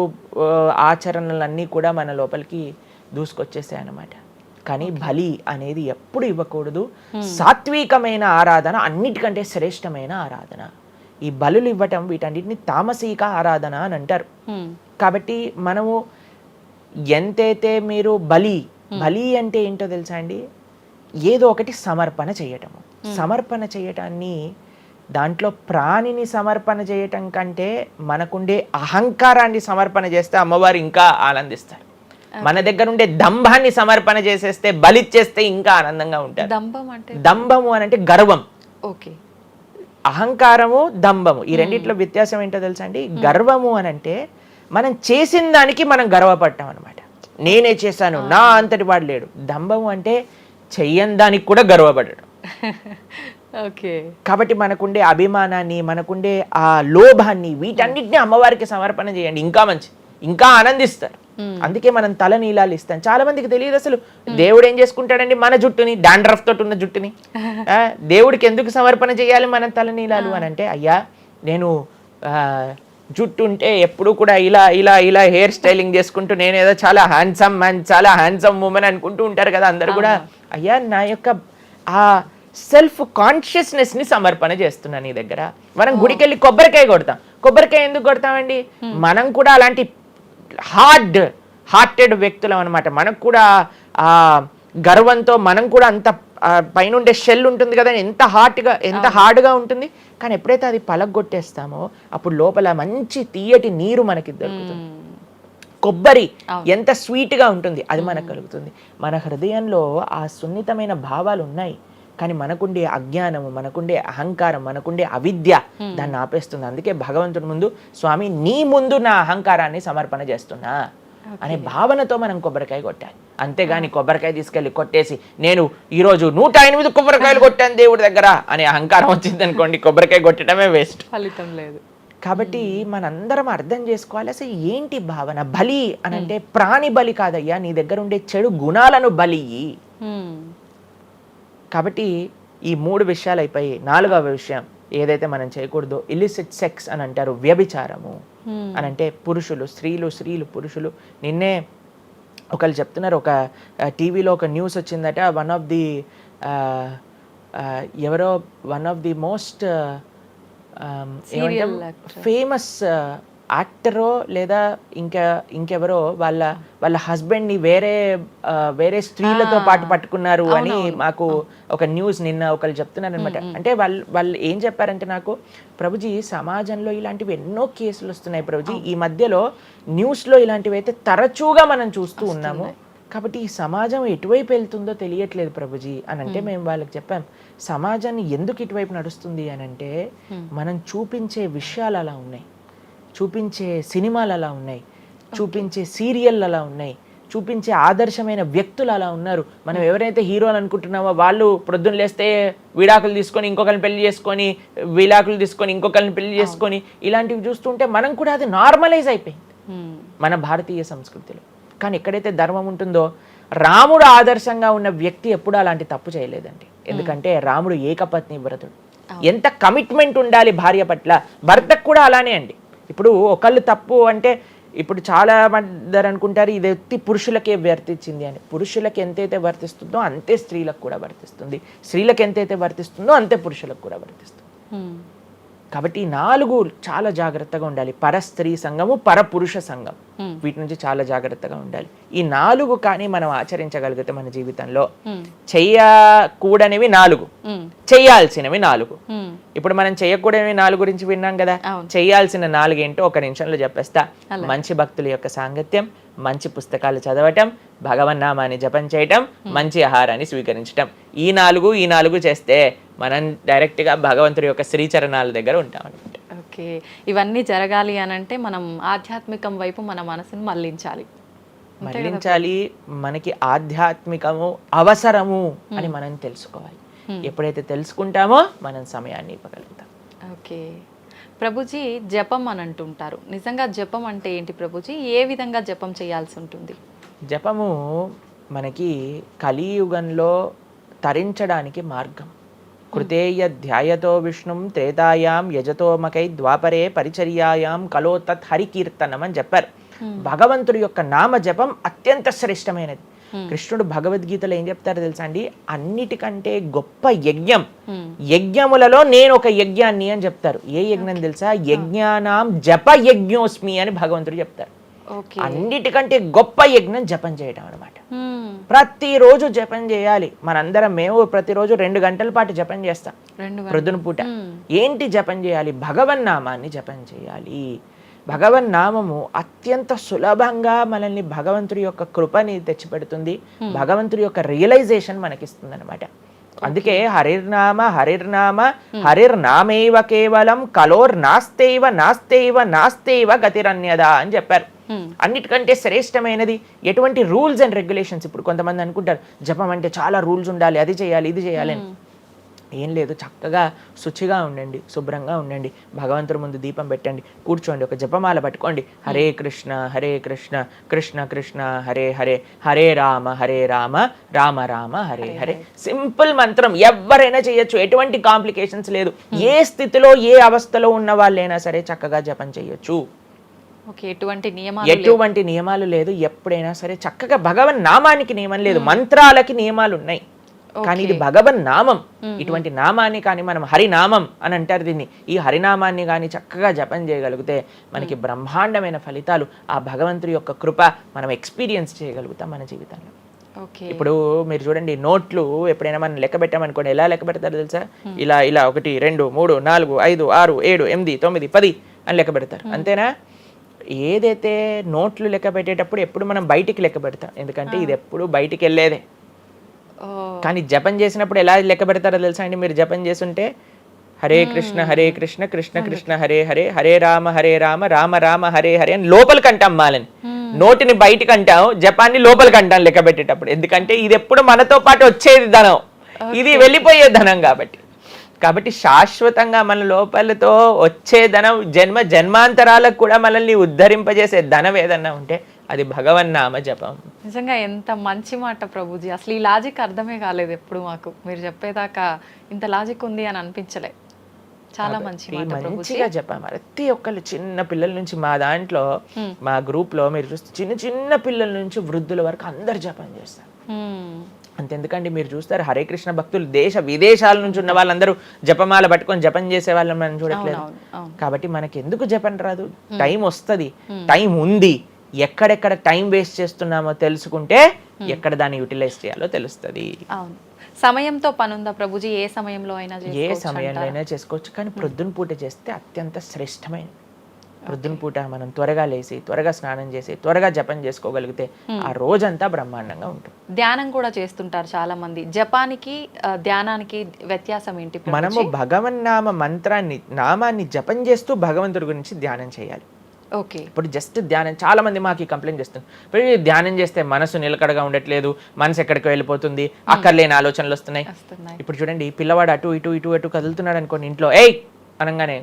ఆచరణలన్నీ కూడా మన లోపలికి దూసుకొచ్చేసాయి అన్నమాట. కానీ బలి అనేది ఎప్పుడు ఇవ్వకూడదు. సాత్వికమైన ఆరాధన అన్నిటికంటే శ్రేష్టమైన ఆరాధన. ఈ బలులు ఇవ్వటం వీటన్నిటిని తామసీక ఆరాధన అని అంటారు. కాబట్టి మనము ఎంతైతే మీరు బలి అంటే ఏంటో తెలుసా అండి? ఏదో ఒకటి సమర్పణ చేయటము. సమర్పణ చేయటాన్ని, దాంట్లో ప్రాణిని సమర్పణ చేయటం కంటే మనకుండే అహంకారాన్ని సమర్పణ చేస్తే అమ్మవారు ఇంకా ఆనందిస్తారు. మన దగ్గర ఉండే దంభాన్ని సమర్పణ చేసేస్తే, బలిచ్చేస్తే ఇంకా ఆనందంగా ఉంటారు. దంభము అని అంటే గర్వం. ఓకే. అహంకారము, దంభము, ఈ రెండిట్లో వ్యత్యాసం ఏంటో తెలుసా అండి? గర్వము అని అంటే మనం చేసిన దానికి మనం గర్వపడటం అనమాట. నేనే చేశాను, నా అంతటి వాడు లేడు. దంభము అంటే చెయ్యని దానికి కూడా గర్వపడడం. ఓకే. కాబట్టి మనకుండే అభిమానాన్ని, మనకుండే ఆ లోభాన్ని, వీటన్నిటిని అమ్మవారికి సమర్పణ చేయండి, ఇంకా మంచి, ఇంకా ఆనందిస్తారు. అందుకే మనం తల నీలాలు ఇస్తాం. చాలా మందికి తెలియదు అసలు దేవుడు ఏం చేసుకుంటాడండి మన జుట్టుని, డాండ్రఫ్ తోటి ఉన్న జుట్టుని. దేవుడికి ఎందుకు సమర్పణ చేయాలి మనం తల నీలాలు అని అంటే, అయ్యా నేను జుట్టు ఉంటే ఎప్పుడు కూడా ఇలా ఇలా ఇలా హెయిర్ స్టైలింగ్ చేసుకుంటూ నేనేదో చాలా హ్యాండ్సమ్ మ్యాన్, చాలా హ్యాండ్సమ్ ఉమెన్ అనుకుంటూ ఉంటారు కదా అందరు కూడా. అయ్యా నా యొక్క ఆ సెల్ఫ్ కాన్షియస్నెస్ ని సమర్పణ చేస్తున్నా నీ దగ్గర. మనం గుడికి వెళ్ళి కొబ్బరికాయ కొడతాం. కొబ్బరికాయ ఎందుకు కొడతామండి? మనం కూడా అలాంటి హార్టెడ్ వ్యక్తులం అనమాట. మనకు కూడా ఆ గర్వంతో మనం కూడా అంత పైన ఉండే షెల్ ఉంటుంది కదా, ఎంత హార్డ్గా ఉంటుంది. కానీ ఎప్పుడైతే అది పలగొట్టేస్తామో అప్పుడు లోపల మంచి తీయటి నీరు మనకి దొరుకుతుంది. కొబ్బరి ఎంత స్వీట్గా ఉంటుంది, అది మనకు కలుగుతుంది. మన హృదయంలో ఆ సున్నితమైన భావాలు ఉన్నాయి, కానీ మనకుండే అజ్ఞానము, మనకుండే అహంకారం, మనకుండే అవిద్య దాన్ని ఆపేస్తుంది. అందుకే భగవంతుడి ముందు, స్వామి నీ ముందు నా అహంకారాన్ని సమర్పణ చేస్తున్నా అనే భావనతో మనం కొబ్బరికాయ కొట్టాలి. అంతేగాని కొబ్బరికాయ తీసుకెళ్ళి కొట్టేసి నేను ఈరోజు 108 కొబ్బరికాయలు కొట్టాను దేవుడి దగ్గర అనే అహంకారం వచ్చింది అనుకోండి, కొబ్బరికాయ కొట్టడమే వేస్ట్, ఫలితం లేదు. కాబట్టి మనందరం అర్థం చేసుకోవాలి అసలు ఏంటి భావన. బలి అని అంటే ప్రాణి బలి కాదయ్యా, నీ దగ్గర ఉండే చెడు గుణాలను బలి. కాబట్టి ఈ 3 విషయాలు అయిపోయి 4వ విషయం ఏదైతే మనం చేయకూడదో, ఇలిసిట్ సెక్స్ అని అంటారు, వ్యభిచారము అని అంటే పురుషులు స్త్రీలు పురుషులు. నిన్నే ఒకళ్ళు చెప్తున్నారు, ఒక టీవీలో ఒక న్యూస్ వచ్చిందట, one of the most famous యాక్టరో లేదా ఇంకెవరో వాళ్ళ హస్బెండ్ని వేరే స్త్రీలతో పాటు పట్టుకున్నారు అని మాకు ఒక న్యూస్ నిన్న ఒకళ్ళు చెప్తున్నారు అనమాట. అంటే వాళ్ళు ఏం చెప్పారంటే నాకు, ప్రభుజీ సమాజంలో ఇలాంటివి ఎన్నో కేసులు వస్తున్నాయి ప్రభుజీ, ఈ మధ్యలో న్యూస్లో ఇలాంటివి అయితే తరచుగా మనం చూస్తూ ఉన్నాము. కాబట్టి ఈ సమాజం ఎటువైపు వెళ్తుందో తెలియట్లేదు ప్రభుజీ అని అంటే మేము వాళ్ళకి చెప్పాం, సమాజాన్ని ఎందుకు ఇటువైపు నడుస్తుంది అని అంటే మనం చూపించే విషయాలు అలా ఉన్నాయి, చూపించే సినిమాలు అలా ఉన్నాయి, చూపించే సీరియల్ అలా ఉన్నాయి, చూపించే ఆదర్శమైన వ్యక్తులు అలా ఉన్నారు. మనం ఎవరైతే హీరోలు అనుకుంటున్నామో వాళ్ళు ప్రొద్దున లేస్తే విడాకులు తీసుకొని ఇంకొకరిని పెళ్లి చేసుకొని, విడాకులు తీసుకొని ఇంకొకరిని పెళ్లి చేసుకొని, ఇలాంటివి చూస్తుంటే మనం కూడా అది నార్మలైజ్ అయిపోయింది మన భారతీయ సంస్కృతిలో. కానీ ఎక్కడైతే ధర్మం ఉంటుందో, రాముడు ఆదర్శంగా ఉన్న వ్యక్తి ఎప్పుడు అలాంటి తప్పు చేయలేదండి. ఎందుకంటే రాముడు ఏకపత్ని వ్రతుడు. ఎంత కమిట్మెంట్ ఉండాలి భార్య పట్ల, భర్తకు కూడా అలానే అండి. ఇప్పుడు ఒకళ్ళు తప్పు అంటే, ఇప్పుడు చాలా మంది అనుకుంటారు ఇది ఎత్తి పురుషులకే వర్తించింది అని. పురుషులకు ఎంతైతే వర్తిస్తుందో అంతే స్త్రీలకు కూడా వర్తిస్తుంది, స్త్రీలకు ఎంతైతే వర్తిస్తుందో అంతే పురుషులకు కూడా వర్తిస్తుంది. కాబట్టి ఈ 4 చాలా జాగ్రత్తగా ఉండాలి. పరస్త్రీ సంఘము, పరపురుష సంఘం, వీటి నుంచి చాలా జాగ్రత్తగా ఉండాలి. ఈ 4 కానీ మనం ఆచరించగలిగితే మన జీవితంలో, చెయ్యకూడనివి 4, చెయ్యాల్సినవి 4. ఇప్పుడు మనం చెయ్యకూడనివి 4 గురించి విన్నాం కదా. చెయ్యాల్సిన 4 ఏంటో ఒక నిమిషంలో చెప్పేస్తా. మంచి భక్తుల యొక్క సాంగత్యం, మంచి పుస్తకాలు చదవటం, భగవన్నామాన్ని జపం చేయటం, మంచి ఆహారాన్ని స్వీకరించటం. ఈ 4 చేస్తే మనం డైరెక్ట్గా భగవంతుడి యొక్క శ్రీచరణాల దగ్గర ఉంటాం అనమాట. ఓకే, ఇవన్నీ జరగాలి అని అంటే మనం ఆధ్యాత్మికం వైపు మన మనసుని మళ్ళించాలి. మనకి ఆధ్యాత్మికము అవసరము అని మనం తెలుసుకోవాలి. ఎప్పుడైతే తెలుసుకుంటామో మనం సమయాన్ని ఇవ్వగలుగుతాం. ఓకే ప్రభుజీ, జపం అని అంటుంటారు. నిజంగా జపం అంటే ఏంటి ప్రభుజీ? ఏ విధంగా జపం చేయాల్సి ఉంటుంది? జపము మనకి కలియుగంలో తరించడానికి మార్గం. కృతేయ ధ్యాయతో విష్ణుం త్రేతాయాం యజతోమకై ద్వాపరే పరిచర్యాయాం కలో తత్ హరికీర్తనం అని చెప్పారు. భగవంతుడి యొక్క నామ జపం అత్యంత శ్రేష్టమైనది. కృష్ణుడు భగవద్గీతలో ఏం చెప్తారో తెలుసా అండి? అన్నిటికంటే గొప్ప యజ్ఞం, యజ్ఞములలో నేను ఒక యజ్ఞాన్ని అని చెప్తారు. ఏ యజ్ఞం తెలుసా? యజ్ఞానాం జప యజ్ఞోస్మి అని భగవంతుడు చెప్తారు. అన్నిటికంటే గొప్ప యజ్ఞం జపం చేయడం అనమాట. ప్రతిరోజు జపం చేయాలి. మేము ప్రతిరోజు 2 గంటల పాటు జపం చేస్తాం ప్రొద్దున పూట. ఏంటి జపం చేయాలి? భగవన్నామాన్ని జపం చేయాలి. భగవన్నామము అత్యంత సులభంగా మనల్ని భగవంతుడి యొక్క కృపని తెచ్చిపెడుతుంది, భగవంతుడి యొక్క రియలైజేషన్ మనకిస్తుంది అనమాట. అందుకే హరిర్నామ హరిర్నామ హరిర్నామేవ కేవలం కలోర్ నాస్తేవ నాస్తేవ నాస్తేవ గతిరన్యదా అని చెప్పారు. అన్నిటికంటే శ్రేష్టమైనది ఎటువంటి రూల్స్ అండ్ రెగ్యులేషన్స్. ఇప్పుడు కొంతమంది అనుకుంటారు జపం అంటే చాలా రూల్స్ ఉండాలి, అది చేయాలి ఇది చేయాలి అని. ఏం లేదు, చక్కగా శుచిగా ఉండండి, శుభ్రంగా ఉండండి, భగవంతుడి ముందు దీపం పెట్టండి, కూర్చోండి, ఒక జపమాల పట్టుకోండి. హరే కృష్ణ కృష్ణ కృష్ణ హరే హరే, హరే రామ రామ రామ హరే హరే. సింపుల్ మంత్రం, ఎవరైనా చేయొచ్చు, ఎటువంటి కాంప్లికేషన్స్ లేదు. ఏ స్థితిలో ఏ అవస్థలో ఉన్న వాళ్ళైనా సరే చక్కగా జపం చేయొచ్చు. ఎటువంటి నియమాలు లేదు. ఎప్పుడైనా సరే చక్కగా భగవన్ నామానికి నియమం లేదు, మంత్రాలకి నియమాలు ఉన్నాయి, కానీ ఇది భగవన్ నామం. ఇటువంటి నామాన్ని కానీ మనం హరినామం అని అంటారు దీన్ని. ఈ హరినామాన్ని కానీ చక్కగా జపం చేయగలిగితే మనకి బ్రహ్మాండమైన ఫలితాలు, ఆ భగవంతుడి యొక్క కృప మనం ఎక్స్పీరియన్స్ చేయగలుగుతాం మన జీవితంలో. ఇప్పుడు మీరు చూడండి, నోట్లు ఎప్పుడైనా మనం లెక్క పెట్టామనుకోండి, ఎలా లెక్క పెడతారు తెలుసా? ఇలా 1 2 3 4 5 6 7 8 9 10 అని లెక్క పెడతారు, అంతేనా? ఏదైతే నోట్లు లెక్క పెట్టేటప్పుడు ఎప్పుడు మనం బయటికి లెక్క పెడతాం, ఎందుకంటే ఇది ఎప్పుడు బయటికి వెళ్ళేదే. కానీ జపం చేసినప్పుడు ఎలా లెక్క పెడతారో తెలుసా అండి? మీరు జపం చేస్తుంటే హరే కృష్ణ కృష్ణ కృష్ణ హరే హరే, హరే రామ రామ రామ హరే హరే అని లోపలికి అంటాం మాలని. నోటిని బయటికి అంటాం, జపాన్ని లోపలికి అంటాం లెక్క పెట్టేటప్పుడు. ఎందుకంటే ఇది ఎప్పుడు మనతో పాటు వచ్చేది ధనం, ఇది వెళ్ళిపోయే ధనం. కాబట్టి శాశ్వతంగా మన లోపలతో వచ్చే ధనం, జన్మాంతరాలకు కూడా మనల్ని ఉద్ధరింపజేసే ధనం ఏదన్నా ఉంటే అది భగవన్నామ జపం. నిజంగా ఎంత మంచి మాట ప్రభుజీ. అసలు ఈ లాజిక్ అర్థమే కాలేదు ఎప్పుడు మాకు. మీరు చెప్పేదాకా ఇంత లాజిక్ ఉంది అని అనిపించలే. చాలా మంచిగా చెప్పాము. ప్రతి ఒక్కళ్ళు చిన్న పిల్లల నుంచి, మా దాంట్లో మా గ్రూప్ లో మీరు చూస్తే చిన్న పిల్లల నుంచి వృద్ధుల వరకు అందరు జపం చేస్తారు. అంతెందుకండి, మీరు చూస్తారు హరే కృష్ణ భక్తులు దేశ విదేశాల నుంచి ఉన్న వాళ్ళందరూ జపమాల పట్టుకొని జపం చేసే వాళ్ళని మనం చూడట్లేదు. కాబట్టి మనకి ఎందుకు జపం రాదు? టైం వస్తుంది, టైం ఉంది. ఎక్కడెక్కడ టైం వేస్ట్ చేస్తున్నామో తెలుసుకుంటే ఎక్కడ దాన్ని యూటిలైజ్ చేయాలో తెలుస్తుంది. సమయంతో పనుందా ప్రభుజీ? ఏ సమయంలో అయినా ఏ సమయంలో అయినా చేసుకోవచ్చు, కానీ ప్రొద్దున పూట చేస్తే అత్యంత శ్రేష్టమైన. ప్రొద్దున పూట మనం త్వరగా లేసి, త్వరగా స్నానం చేసి, త్వరగా జపం చేసుకోగలిగితే ఆ రోజంతా బ్రహ్మాండంగా ఉంటుంది. ధ్యానం కూడా చేస్తుంటారు చాలా మంది. జపానికి ధ్యానానికి వ్యత్యాసం ఏంటి? మనము భగవన్నామ మంత్రాన్ని, నామాన్ని జపం చేస్తూ భగవంతుడి గురించి ధ్యానం చేయాలి. ఓకే. ఇప్పుడు జస్ట్ ధ్యానం, చాలా మంది మాకు ఈ కంప్లైంట్ చేస్తుంది, ఇప్పుడు ఈ ధ్యానం చేస్తే మనసు నిలకడగా ఉండట్లేదు, మనసు ఎక్కడికి వెళ్ళిపోతుంది, అక్కర్లేని ఆలోచనలు వస్తున్నాయి. ఇప్పుడు చూడండి, పిల్లవాడు అటు ఇటు ఇటు అటు కదులుతున్నాడు అనుకోండి, ఇంట్లో ఏయ్ అనగానే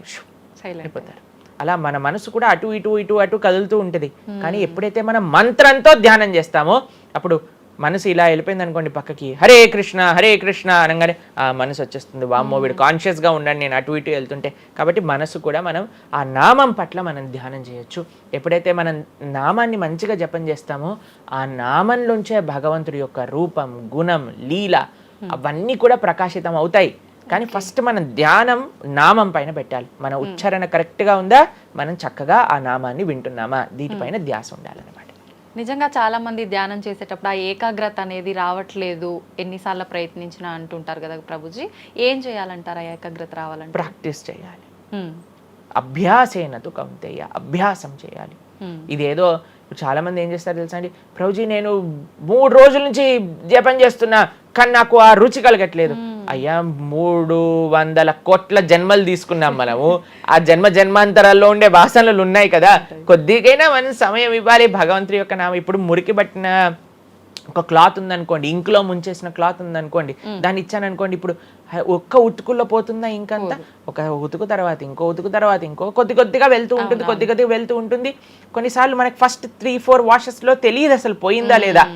అయిపోతారు. అలా మన మనసు కూడా అటు ఇటు ఇటు అటు కదులుతూ ఉంటుంది. కానీ ఎప్పుడైతే మనం మంత్రంతో ధ్యానం చేస్తామో అప్పుడు మనసు ఇలా వెళ్ళిపోయింది అనుకోండి పక్కకి, హరే కృష్ణ అనగానే ఆ మనసు వచ్చేస్తుంది, వామ్మో వీడు కాన్షియస్గా ఉండండి నేను అటు ఇటు వెళ్తుంటే. కాబట్టి మనసు కూడా మనం ఆ నామం పట్ల మనం ధ్యానం చేయొచ్చు. ఎప్పుడైతే మనం నామాన్ని మంచిగా జపం చేస్తామో ఆ నామంలోంచే భగవంతుడి యొక్క రూపం, గుణం, లీల అవన్నీ కూడా ప్రకాశితం అవుతాయి. కానీ ఫస్ట్ మనం ధ్యానం నామం పైన పెట్టాలి. మన ఉచ్చారణ కరెక్ట్గా ఉందా, మనం చక్కగా ఆ నామాన్ని వింటున్నామా, దీనిపైన ధ్యాస ఉండాలన్నమాట. నిజంగా చాలా మంది ధ్యానం చేసేటప్పుడు ఆ ఏకాగ్రత అనేది రావట్లేదు, ఎన్నిసార్లు ప్రయత్నించినా అంటుంటారు కదా ప్రభుజీ, ఏం చేయాలంటారు ఆ ఏకాగ్రత రావాలంటే? ప్రాక్టీస్ చేయాలి. అభ్యాసేనతు కౌంతేయ, అభ్యాసం చేయాలి. ఇదేదో చాలా మంది ఏం చేస్తారు తెలుసా అండి, ప్రభుజీ నేను 3 రోజుల నుంచి జపం చేస్తున్నా కానీ నాకు ఆ రుచి కలగట్లేదు. అయ్యా 300 కోట్ల జన్మలు తీసుకున్నాం మనము, ఆ జన్మాంతరాల్లో ఉండే వాసనలు ఉన్నాయి కదా, కొద్దిగైనా మనం సమయం ఇవ్వాలి భగవంతుడి యొక్క నామం. ఇప్పుడు మురికి పట్టిన ఒక క్లాత్ ఉందనుకోండి, ఇంకులో ముంచేసిన క్లాత్ ఉందనుకోండి, దాన్ని ఇచ్చాను అనుకోండి, ఇప్పుడు ఒక్క ఉతుకుల్లో పోతుందా ఇంకంతా? ఒక ఉతుకు తర్వాత ఇంకో ఉతుకు తర్వాత ఇంకో కొద్దిగా వెళ్తూ ఉంటుంది, కొద్దిగా వెళ్తూ ఉంటుంది. కొన్నిసార్లు మనకి ఫస్ట్ 3-4 వాషెస్లో తెలియదు అసలు పోయిందా లేదా,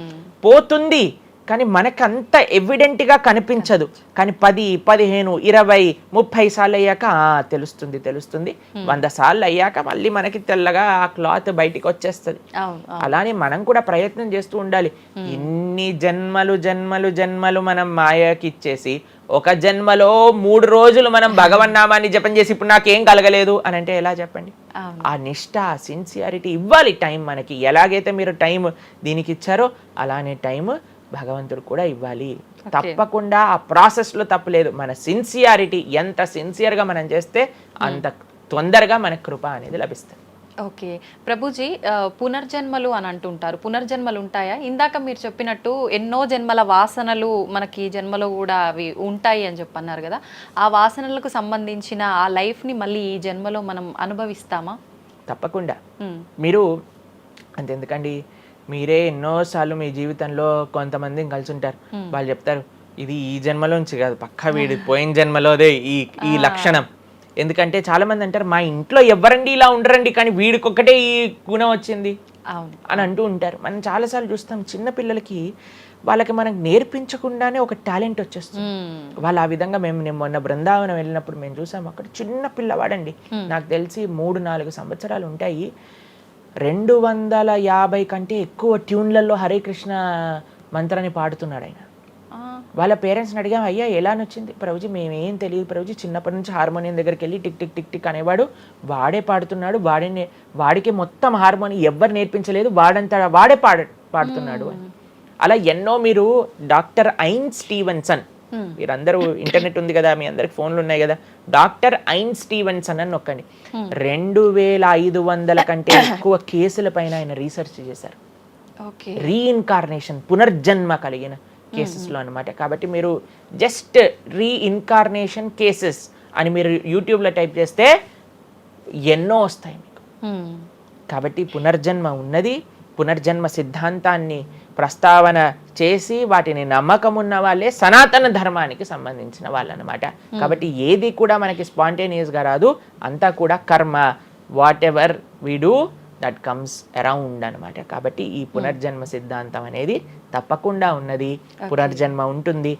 పోతుంది కానీ మనకు అంత ఎవిడెంట్గా కనిపించదు. కానీ 10, 15, 20, 30 సార్లు అయ్యాక తెలుస్తుంది. 100 సార్లు అయ్యాక మళ్ళీ మనకి తెల్లగా ఆ క్లాత్ బయటికి వచ్చేస్తుంది. అలానే మనం కూడా ప్రయత్నం చేస్తూ ఉండాలి. ఇన్ని జన్మలు మనం మాయకి ఇచ్చేసి ఒక జన్మలో 3 రోజులు మనం భగవన్నామాన్ని జపం చేసి ఇప్పుడు నాకేం కలగలేదు అని అంటే ఎలా చెప్పండి? ఆ నిష్ఠ, సిన్సియారిటీ ఇవ్వాలి టైం మనకి. ఎలాగైతే మీరు టైం దీనికి ఇచ్చారో అలానే టైం భగవంతుడు కూడా ఇవ్వాలి. తప్పకుండా ఆ ప్రాసెస్లో తప్పులేదు. మన సిన్సియారిటీ ఎంత సిన్సియర్గా మనం చేస్తే అంత తొందరగా మనకు కృప అనేది లభిస్తుంది. ఓకే ప్రభుజీ, పునర్జన్మలు అని అంటుంటారు, పునర్జన్మలు ఉంటాయా? ఇందాక మీరు చెప్పినట్టు ఎన్నో జన్మల వాసనలు మనకి ఈ జన్మలో కూడా అవి ఉంటాయి అని చెప్పన్నారు కదా, ఆ వాసనలకు సంబంధించిన ఆ లైఫ్ని మళ్ళీ ఈ జన్మలో మనం అనుభవిస్తామా? తప్పకుండా. మీరు అంతెందుకండి, మీరే ఎన్నోసార్లు మీ జీవితంలో కొంతమందిని కలిసి ఉంటారు, వాళ్ళు చెప్తారు ఇది ఈ జన్మలోంచి కాదు, పక్కా వీడి పోయిన జన్మలోదే ఈ లక్షణం. ఎందుకంటే చాలా మంది అంటారు మా ఇంట్లో ఎవరండి ఇలా ఉండరండి కానీ వీడికొక్కటే ఈ గుణం వచ్చింది అని అంటూ ఉంటారు. మనం చాలాసార్లు చూస్తాం చిన్న పిల్లలకి, వాళ్ళకి మనకు నేర్పించకుండానే ఒక టాలెంట్ వచ్చేస్తుంది. వాళ్ళు ఆ విధంగా నేను మొన్న బృందావనం వెళ్ళినప్పుడు మేము చూసాము, అక్కడ చిన్న పిల్లవాడండి, నాకు తెలిసి 3-4 సంవత్సరాలు ఉంటాయి, 250 కంటే ఎక్కువ ట్యూన్లలో హరే కృష్ణ మంత్రాన్ని పాడుతున్నాడు ఆయన. వాళ్ళ పేరెంట్స్ని అడిగాం, అయ్యా ఎలా నచ్చింది? ప్రభుజీ మేమేం తెలియదు ప్రభుజీ, చిన్నప్పటి నుంచి హార్మోనియం దగ్గరికి వెళ్ళి టిక్ టిక్ టిక్ టిక్ అనేవాడు, వాడే పాడుతున్నాడు, వాడికి మొత్తం హార్మోనియం ఎవ్వరు నేర్పించలేదు, వాడే పాడుతున్నాడు అని. అలా ఎన్నో. మీరు డాక్టర్ ఐన్ స్టీవెన్సన్, మీరందరూ ఇంటర్నెట్ ఉంది కదా, మీ అందరికి ఫోన్లు ఉన్నాయి కదా, డాక్టర్ ఐన్ స్టీవెన్సన్ అని నొక్కండి. 2500 కంటే ఎక్కువ కేసుల పైన ఆయన రీసెర్చ్ చేశారు. రీఇన్కార్నేషన్, పునర్జన్మ కలిగిన కేసెస్లో అనమాట. కాబట్టి మీరు జస్ట్ రీఇన్కార్నేషన్ కేసెస్ అని మీరు యూట్యూబ్లో టైప్ చేస్తే ఎన్నో వస్తాయి మీకు. కాబట్టి పునర్జన్మ ఉన్నది. పునర్జన్మ సిద్ధాంతాన్ని ప్రస్తావన చేసి వాటిని నమ్మకం ఉన్న వాళ్ళే సనాతన ధర్మానికి సంబంధించిన వాళ్ళు అనమాట. కాబట్టి ఏది కూడా మనకి స్పాంటేనియస్గా రాదు, అంతా కూడా కర్మ, what ever we do that comes around అనమాట. కాబట్టి ఈ పునర్జన్మ సిద్ధాంతం అనేది తప్పకుండా ఉన్నది. పునర్జన్మ ఉంటుంది,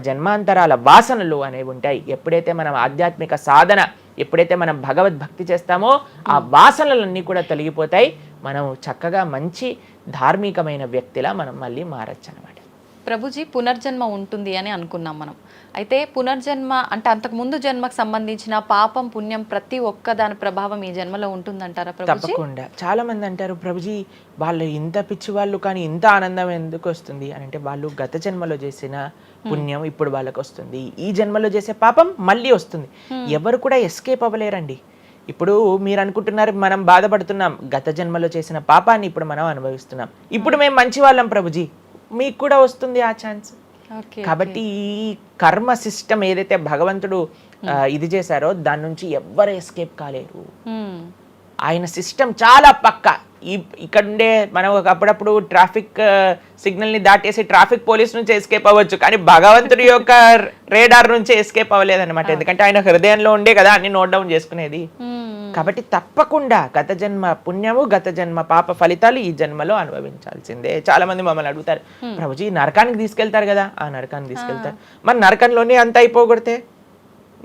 జన్మాంతరాల వాసనలు అనేవి ఉంటాయి. ఎప్పుడైతే మనం ఆధ్యాత్మిక సాధన, ఎప్పుడైతే మనం భగవద్భక్తి చేస్తామో ఆ వాసనలన్నీ కూడా తొలగిపోతాయి. మనం చక్కగా మంచి ధార్మికమైన వ్యక్తిలా మనం మళ్ళీ మారచ్చు అనమాట. ప్రభుజీ, పునర్జన్మ ఉంటుంది అని అనుకున్నాం మనం. అయితే పునర్జన్మ అంటే అంతకుముందు జన్మకు సంబంధించిన పాపం పుణ్యం ప్రతి ఒక్క దాని ప్రభావం ఈ జన్మలో ఉంటుందంటారా ప్రభుజీ? తప్పకుండా. చాలా మంది అంటారు ప్రభుజీ వాళ్ళు ఇంత పిచ్చి వాళ్ళు కానీ ఇంత ఆనందం ఎందుకు వస్తుంది అని అంటే, వాళ్ళు గత జన్మలో చేసిన పుణ్యం ఇప్పుడు వాళ్ళకి వస్తుంది, ఈ జన్మలో చేసే పాపం మళ్ళీ వస్తుంది. ఎవరు కూడా ఎస్కేప్ అవ్వలేరండి. ఇప్పుడు మీరు అనుకుంటున్నారు మనం బాధపడుతున్నాం, గత జన్మలో చేసిన పాపాన్ని ఇప్పుడు మనం అనుభవిస్తున్నాం, ఇప్పుడు మేము మంచి వాళ్ళం ప్రభుజీ, మీకు కూడా వస్తుంది ఆ ఛాన్స్. కాబట్టి ఈ కర్మ సిస్టమ్ ఏదైతే భగవంతుడు ఇది చేశారో దాని నుంచి ఎవ్వరు ఎస్కేప్ కాలేరు. ఆయన సిస్టమ్ చాలా పక్కా. ఇక్కడ ఉండే మనం అప్పుడప్పుడు ట్రాఫిక్ సిగ్నల్ని దాటేసి ట్రాఫిక్ పోలీస్ నుంచి ఎస్కేప్ అవ్వచ్చు, కానీ భగవంతుడి యొక్క రేడార్ నుంచి ఎస్కేప్ అవ్వలేదన్నమాట. ఎందుకంటే ఆయన హృదయంలో ఉండే కదా అన్ని నోట్ డౌన్ చేసుకునేది. కాబట్టి తప్పకుండా గత జన్మ పుణ్యము గత జన్మ పాప ఫలితాలు ఈ జన్మలో అనుభవించాల్సిందే. చాలా మంది మమ్మల్ని అడుగుతారు, ప్రభుజీ నరకానికి తీసుకెళ్తారు కదా. ఆ నరకానికి తీసుకెళ్తారు, మరి నరకంలోనే అంత అయిపోగొడితే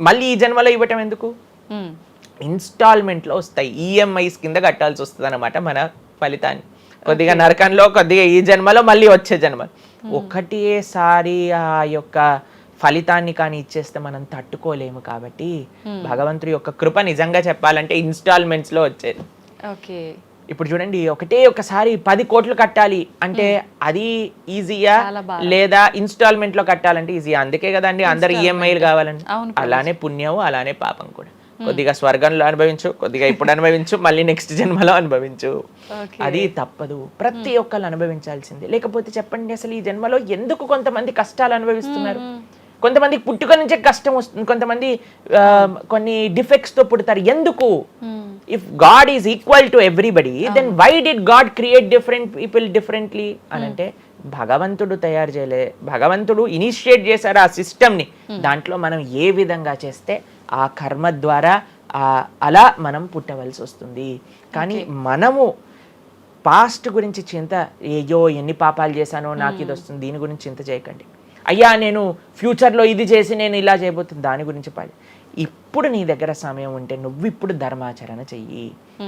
మళ్ళీ ఈ జన్మలో ఇవ్వటం ఎందుకు? ఇన్స్టాల్మెంట్లో వస్తాయి, ఈఎంఐస్ కింద కట్టాల్సి వస్తుంది అనమాట మన ఫలితాన్ని. కొద్దిగా నరకంలో, కొద్దిగా ఈ జన్మలో, మళ్ళీ వచ్చే జన్మ. ఒకటేసారి ఆ యొక్క ఫలితాన్ని కానీ ఇచ్చేస్తే మనం తట్టుకోలేము. కాబట్టి భగవంతుడి యొక్క కృప నిజంగా చెప్పాలంటే ఇన్స్టాల్మెంట్స్ లో వచ్చేది. ఇప్పుడు చూడండి, ఒకసారి 10 కోట్లు కట్టాలి అంటే అది ఈజీయా, లేదా ఇన్స్టాల్మెంట్ లో కట్టాలంటే ఈజీయా? అందుకే కదండి అందరు ఈఎంఐలు కావాలండి. అలానే పుణ్యం, అలానే పాపం కూడా. కొద్దిగా స్వర్గంలో అనుభవించు, కొద్దిగా ఇప్పుడు అనుభవించు, మళ్ళీ నెక్స్ట్ జన్మలో అనుభవించు. అది తప్పదు, ప్రతి ఒక్కరు అనుభవించాల్సిందే. లేకపోతే చెప్పండి, అసలు ఈ జన్మలో ఎందుకు కొంతమంది కష్టాలు అనుభవిస్తున్నారు? కొంతమందికి పుట్టుక నుంచే కష్టం వస్తుంది, కొంతమంది కొన్ని డిఫెక్ట్స్ తో పుడతారు. ఎందుకు? If God is equal to everybody, then why did God create different people differently అని అంటే భగవంతుడు తయారు చేయలే, భగవంతుడు ఇనిషియేట్ చేశారు ఆ సిస్టమ్ని. దాంట్లో మనం ఏ విధంగా చేస్తే ఆ కర్మ ద్వారా అలా మనం పుట్టవలసి వస్తుంది. కానీ మనము పాస్ట్ గురించి చింత, అయ్యో ఎన్ని పాపాలు చేశానో నాకు ఇది వస్తుంది, దీని గురించి చింత చేయకండి. అయ్యా నేను ఫ్యూచర్లో ఇది చేసి నేను ఇలా చేయబోతుంది, దాని గురించి పాడి. ఇప్పుడు నీ దగ్గర సమయం ఉంటే నువ్వు ఇప్పుడు ధర్మాచరణ చెయ్యి,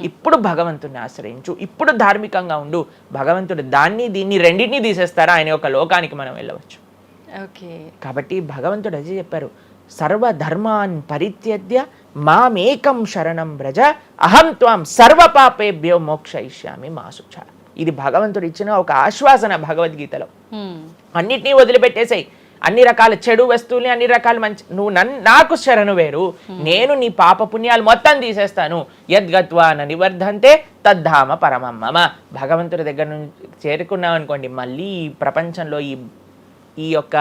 ఇప్పుడు భగవంతుడిని ఆశ్రయించు, ఇప్పుడు ధార్మికంగా ఉండు. భగవంతుడు దాన్ని దీన్ని రెండింటినీ తీసేస్తారా? ఆయన యొక్క లోకానికి మనం వెళ్ళవచ్చు. కాబట్టి భగవంతుడు అదే చెప్పారు, సర్వధర్మాన్ పరిత్యజ్య మామేకం శరణం వ్రజ అహం త్వాం సర్వ పాపేభ్యో మోక్షయిష్యామి మా శుచ. ఇది భగవంతుడు ఇచ్చిన ఒక ఆశ్వాసన భగవద్గీతలో. అన్నిటినీ వదిలిపెట్టేసాయి, అన్ని రకాల చెడు వస్తువుల్ని, అన్ని రకాల మంచి, నువ్వు నాకు శరణు వేరు, నేను నీ పాప పుణ్యాలు మొత్తం తీసేస్తాను. యద్గత్వా న నివర్ధంతే తద్ధామ పరమం మమ. భగవంతుడి దగ్గర నుంచి చేరుకున్నాం అనుకోండి, మళ్ళీ ఈ ప్రపంచంలో ఈ యొక్క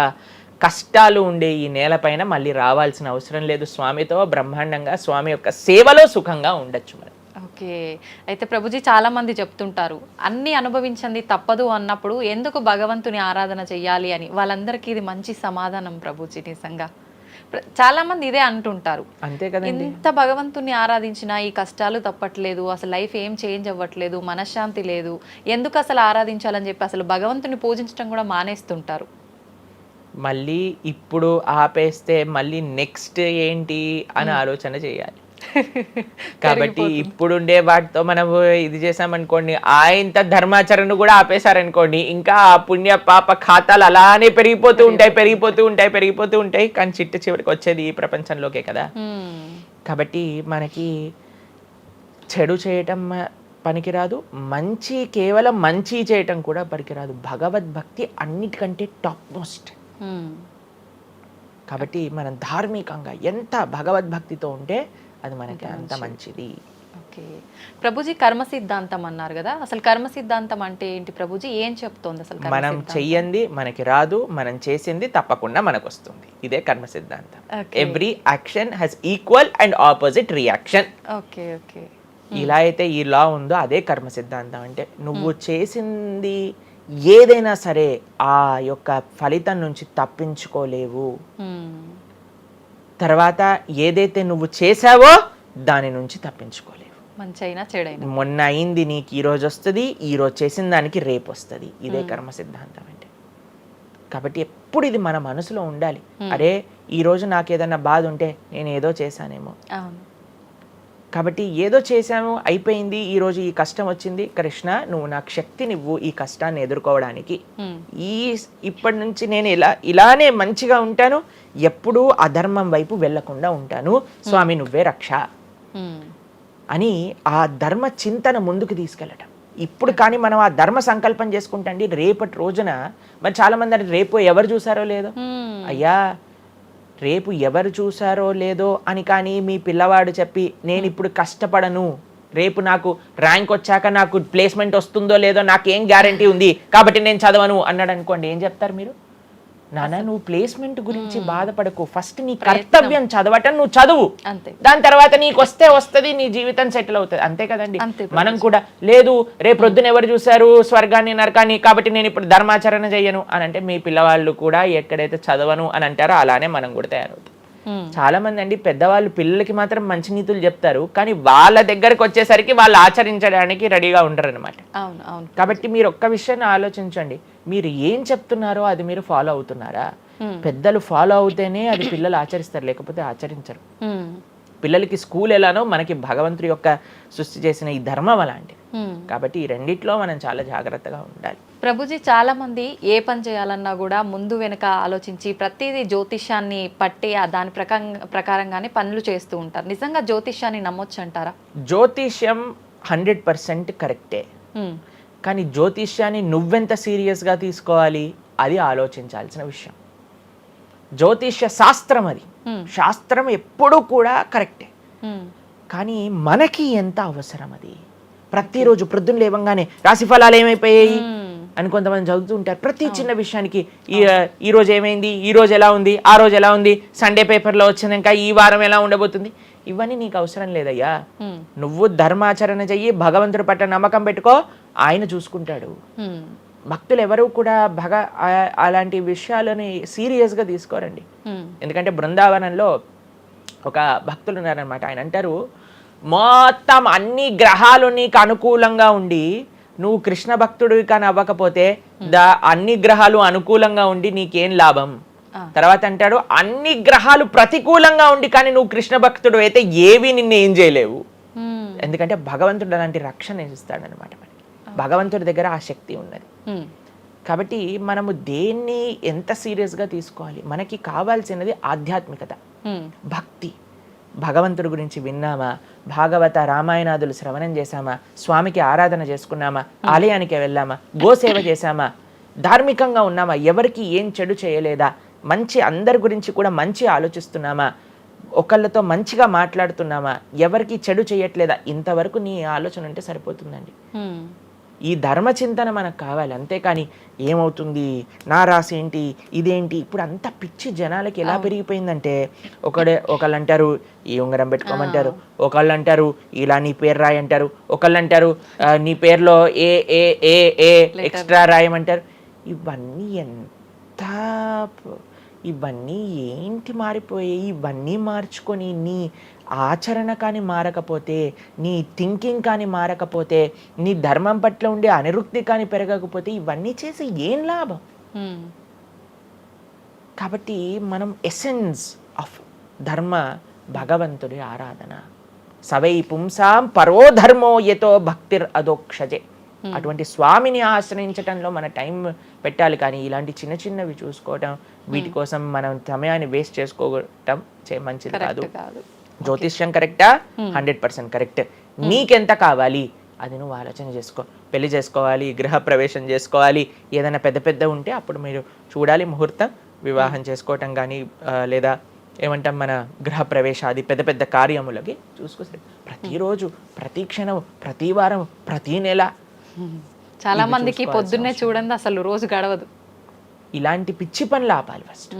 కష్టాలు ఉండే ఈ నేలపైన మళ్ళీ రావాల్సిన అవసరం లేదు. స్వామితో బ్రహ్మాండంగా స్వామి యొక్క సేవలో సుఖంగా ఉండొచ్చు మనం. అయితే ప్రభుజీ చాలా మంది చెప్తుంటారు, అన్ని అనుభవించింది తప్పదు అన్నప్పుడు ఎందుకు భగవంతుని ఆరాధన చెయ్యాలి అని. వాళ్ళందరికీ ఇది మంచి సమాధానం ప్రభుజీ. నిజంగా చాలా మంది ఇదే అంటుంటారు, అంతే కదా, ఎంత భగవంతుని ఆరాధించినా ఈ కష్టాలు తప్పట్లేదు, అసలు లైఫ్ ఏం చేంజ్ అవ్వట్లేదు, మనశ్శాంతి లేదు, ఎందుకు అసలు ఆరాధించాలని చెప్పి అసలు భగవంతుని పూజించడం కూడా మానేస్తుంటారు. మళ్ళీ ఇప్పుడు ఆపేస్తే మళ్ళీ నెక్స్ట్ ఏంటి అని ఆలోచన చేయాలి. కాబట్టి ఇప్పుడుండే వాటితో మనం ఇది చేసామనుకోండి, ఇంత ధర్మాచరణ కూడా ఆపేశారనుకోండి, ఇంకా ఆ పుణ్య పాప ఖాతాలు అలానే పెరిగిపోతూ ఉంటాయి. కానీ చివరికి వచ్చేది ఈ ప్రపంచంలోకే కదా. కాబట్టి మనకి చెడు చేయటం పనికిరాదు, కేవలం మంచి చేయటం కూడా పనికిరాదు. భగవద్భక్తి అన్నిటికంటే టాప్ మోస్ట్. కాబట్టి మనం ధార్మికంగా ఎంత భగవద్భక్తితో ఉంటే అది మనకి అంత మంచిది. ప్రభుజీ కర్మ సిద్ధాంతం అన్నారు కదా, అసలు కర్మ సిద్ధాంతం అంటే ఏంటి ప్రభుజీ? ఏం చెప్తోంది అసలు? మనం చెయ్యంది మనకి రాదు, మనం చేసింది తప్పకుండా మనకు వస్తుంది. ఇదే కర్మ సిద్ధాంతం. Every action has equal and opposite reaction. ఇలా అయితే ఈ లా ఉందో అదే కర్మ సిద్ధాంతం. అంటే నువ్వు చేసింది ఏదైనా సరే ఆ యొక్క ఫలితం నుంచి తప్పించుకోలేవు. తర్వాత ఏదైతే నువ్వు చేసావో దాని నుంచి తప్పించుకోలేవు. మంచైనా చెడైనా, మొన్న అయింది నీకు ఈ రోజు వస్తుంది, ఈ రోజు చేసిన దానికి రేపు వస్తుంది. ఇదే కర్మ సిద్ధాంతం అంటే. కాబట్టి ఎప్పుడు ఇది మన మనసులో ఉండాలి. అరే ఈ రోజు నాకు ఏదైనా బాధ ఉంటే నేను ఏదో చేశానేమో, కాబట్టి ఏదో చేశాము అయిపోయింది, ఈ రోజు ఈ కష్టం వచ్చింది, కృష్ణ నువ్వు నాకు శక్తినివ్వు ఈ కష్టాన్ని ఎదుర్కోవడానికి. ఇప్పటి నుంచి నేను ఇలానే మంచిగా ఉంటాను, ఎప్పుడూ అధర్మం వైపు వెళ్లకుండా ఉంటాను, స్వామి నువ్వే రక్ష అని ఆ ధర్మ చింతన ముందుకు తీసుకెళ్ళటం. ఇప్పుడు కానీ మనం ఆ ధర్మ సంకల్పం చేసుకుంటండి, రేపటి రోజున మరి చాలా మంది రేపు ఎవరు చూసారో లేదో, అయ్యా రేపు ఎవరు చూసారో లేదో అని కానీ మీ పిల్లవాడు చెప్పి నేను ఇప్పుడు కష్టపడను, రేపు నాకు ర్యాంక్ వచ్చాక నాకు ప్లేస్మెంట్ వస్తుందో లేదో నాకేం గ్యారంటీ ఉంది కాబట్టి నేను చదవను అన్నాడు అనుకోండి, ఏం చెప్తారు మీరు? నాన్న నువ్వు ప్లేస్మెంట్ గురించి బాధపడకు, ఫస్ట్ నీ కర్తవ్యం చదవటం నువ్వు చదువు, అంతే. దాని తర్వాత నీకు వస్తుంది, నీ జీవితం సెటిల్ అవుతుంది, అంతే కదండి. అంతే మనం కూడా లేదు రేపు ప్రొద్దున ఎవరు చూశారు స్వర్గాన్ని నరకాన్ని, కాబట్టి నేను ఇప్పుడు ధర్మాచరణ చెయ్యను అని అంటే మీ పిల్లవాళ్ళు కూడా ఎక్కడైతే చదవను అని అంటారో అలానే మనం కూడా తయారవుతాం. చాలా మంది అండి పెద్దవాళ్ళు పిల్లలకి మాత్రం మంచి నీతులు చెప్తారు, కానీ వాళ్ళ దగ్గరకు వచ్చేసరికి వాళ్ళు ఆచరించడానికి రెడీగా ఉండరు అనమాట. అవును అవును. కాబట్టి మీరు ఒక్క విషయాన్ని ఆలోచించండి, మీరు ఏం చెప్తున్నారో అది మీరు ఫాలో అవుతున్నారా? పెద్దలు ఫాలో అవుతేనే అది పిల్లలు ఆచరిస్తారు, లేకపోతే ఆచరించరు. పిల్లలకి స్కూల్ ఎలానో మనకి భగవంతుడి యొక్క సృష్టి చేసిన ఈ ధర్మం అలాంటి. కాబట్టి ఈ రెండిట్లో మనం చాలా జాగ్రత్తగా ఉండాలి. ప్రభుజీ, చాలా మంది ఏ పని చేయాలన్నా కూడా ముందు వెనక ఆలోచించి ప్రతిదీ జ్యోతిష్యాన్ని పట్టి దాని ప్రకారంగానే పనులు చేస్తూ ఉంటారు. నిజంగా జ్యోతిష్యాన్ని నమ్మొచ్చు అంటారా? జ్యోతిష్యం 100% కరెక్టే, కానీ జ్యోతిష్యాన్ని నువ్వెంత సీరియస్గా తీసుకోవాలి అది ఆలోచించాల్సిన విషయం. జ్యోతిష్య శాస్త్రం అది, శాస్త్రం ఎప్పుడూ కూడా కరెక్టే, కానీ మనకి ఎంత అవసరం అది. ప్రతిరోజు ప్రొద్దున లేవంగానే రాశి ఫలాలు ఏమైపోయాయి అని కొంతమంది చదువుతూ ఉంటారు. ప్రతి చిన్న విషయానికి ఈ రోజు ఏమైంది, ఈ రోజు ఎలా ఉంది, ఆ రోజు ఎలా ఉంది, సండే పేపర్లో వచ్చింది, ఇంకా ఈ వారం ఎలా ఉండబోతుంది, ఇవన్నీ నీకు అవసరం లేదయ్యా. నువ్వు ధర్మాచరణ చెయ్యి, భగవంతుడి పట్ల నమ్మకం పెట్టుకో, ఆయన చూసుకుంటాడు. భక్తులు ఎవరు కూడా అలాంటి విషయాలని సీరియస్గా తీసుకోరండి. ఎందుకంటే బృందావనంలో ఒక భక్తులు ఉన్నారనమాట. ఆయన అంటారు, మొత్తం అన్ని గ్రహాలు నీకు అనుకూలంగా ఉండి నువ్వు కృష్ణ భక్తుడివి కానీ అవ్వకపోతే అన్ని గ్రహాలు అనుకూలంగా ఉండి నీకేం లాభం. తర్వాత అంటాడు, అన్ని గ్రహాలు ప్రతికూలంగా ఉండి కానీ నువ్వు కృష్ణ భక్తుడు అయితే ఏవి నిన్ను ఏం చేయలేవు. ఎందుకంటే భగవంతుడు అలాంటి రక్షణ ఇస్తాడనమాట. మనకి భగవంతుడి దగ్గర ఆ శక్తి ఉన్నది. కాబట్టి మనము దేన్ని ఎంత సీరియస్గా తీసుకోవాలి? మనకి కావాల్సినది ఆధ్యాత్మికత, భక్తి. భగవంతుడి గురించి విన్నామా, భాగవత రామాయణాదులు శ్రవణం చేశామా, స్వామికి ఆరాధన చేసుకున్నామా, ఆలయానికి వెళ్ళామా, గోసేవ చేశామా, ధార్మికంగా ఉన్నామా, ఎవరికి ఏం చెడు చేయలేదా, మంచి అందరి గురించి కూడా మంచి ఆలోచిస్తున్నామా, ఒకళ్ళతో మంచిగా మాట్లాడుతున్నామా, ఎవరికి చెడు చేయట్లేదా, ఇంతవరకు నీ ఆలోచన ఉంటే సరిపోతుందండి. ఈ ధర్మ చింతన మనకు కావాలి, అంతేకాని ఏమవుతుంది, నా రాసి ఏంటి, ఇదేంటి. ఇప్పుడు అంత పిచ్చి జనాలకి ఎలా పెరిగిపోయిందంటే, ఒకళ్ళు అంటారు ఈ ఉంగరం పెట్టుకోమంటారు, ఒకళ్ళు అంటారు ఇలా నీ పేరు రాయి అంటారు, ఒకళ్ళు అంటారు నీ పేరులో ఏ ఏ ఏ ఏ ఎక్స్ట్రా రాయమంటారు. ఇవన్నీ ఏంటి మారిపోయాయి? ఇవన్నీ మార్చుకొని నీ ఆచరణ కానీ మారకపోతే, నీ థింకింగ్ కానీ మారకపోతే, నీ ధర్మం పట్ల ఉండే అనిరుక్తి కానీ పెరగకపోతే ఇవన్నీ చేసి ఏం లాభం? కాబట్టి మనం ఎసెన్స్ ఆఫ్ ధర్మ భగవంతుడి ఆరాధన. సవై పుంసాం పరో ధర్మో యతో భక్తిర్ అదోక్షజే. అటువంటి స్వామిని ఆశ్రయించటంలో మన టైం పెట్టాలి, కానీ ఇలాంటి చిన్న చిన్నవి చూసుకోవటం, వీటి కోసం మనం సమయాన్ని వేస్ట్ చేసుకోవటం మంచిది కాదు. జ్యోతిష్యం కరెక్టా? 100% కరెక్ట్. నీకెంత కావాలి అది నువ్వు ఆలోచన చేసుకో. పెళ్లి చేసుకోవాలి, గృహ ప్రవేశం చేసుకోవాలి, ఏదైనా పెద్ద పెద్ద ఉంటే అప్పుడు మీరు చూడాలి ముహూర్తం, వివాహం చేసుకోవటం కానీ లేదా ఏమంటాం మన గృహ ప్రవేశాది పెద్ద పెద్ద కార్యములకి చూసుకోవాలి. ప్రతిరోజు, ప్రతి క్షణం, ప్రతి వారం, ప్రతి నెల. చాలా మందికి పొద్దున్నే చూడండి అసలు రోజు గడవదు. ఇలాంటి పిచ్చి పనులు ఆపాలి. ఫస్ట్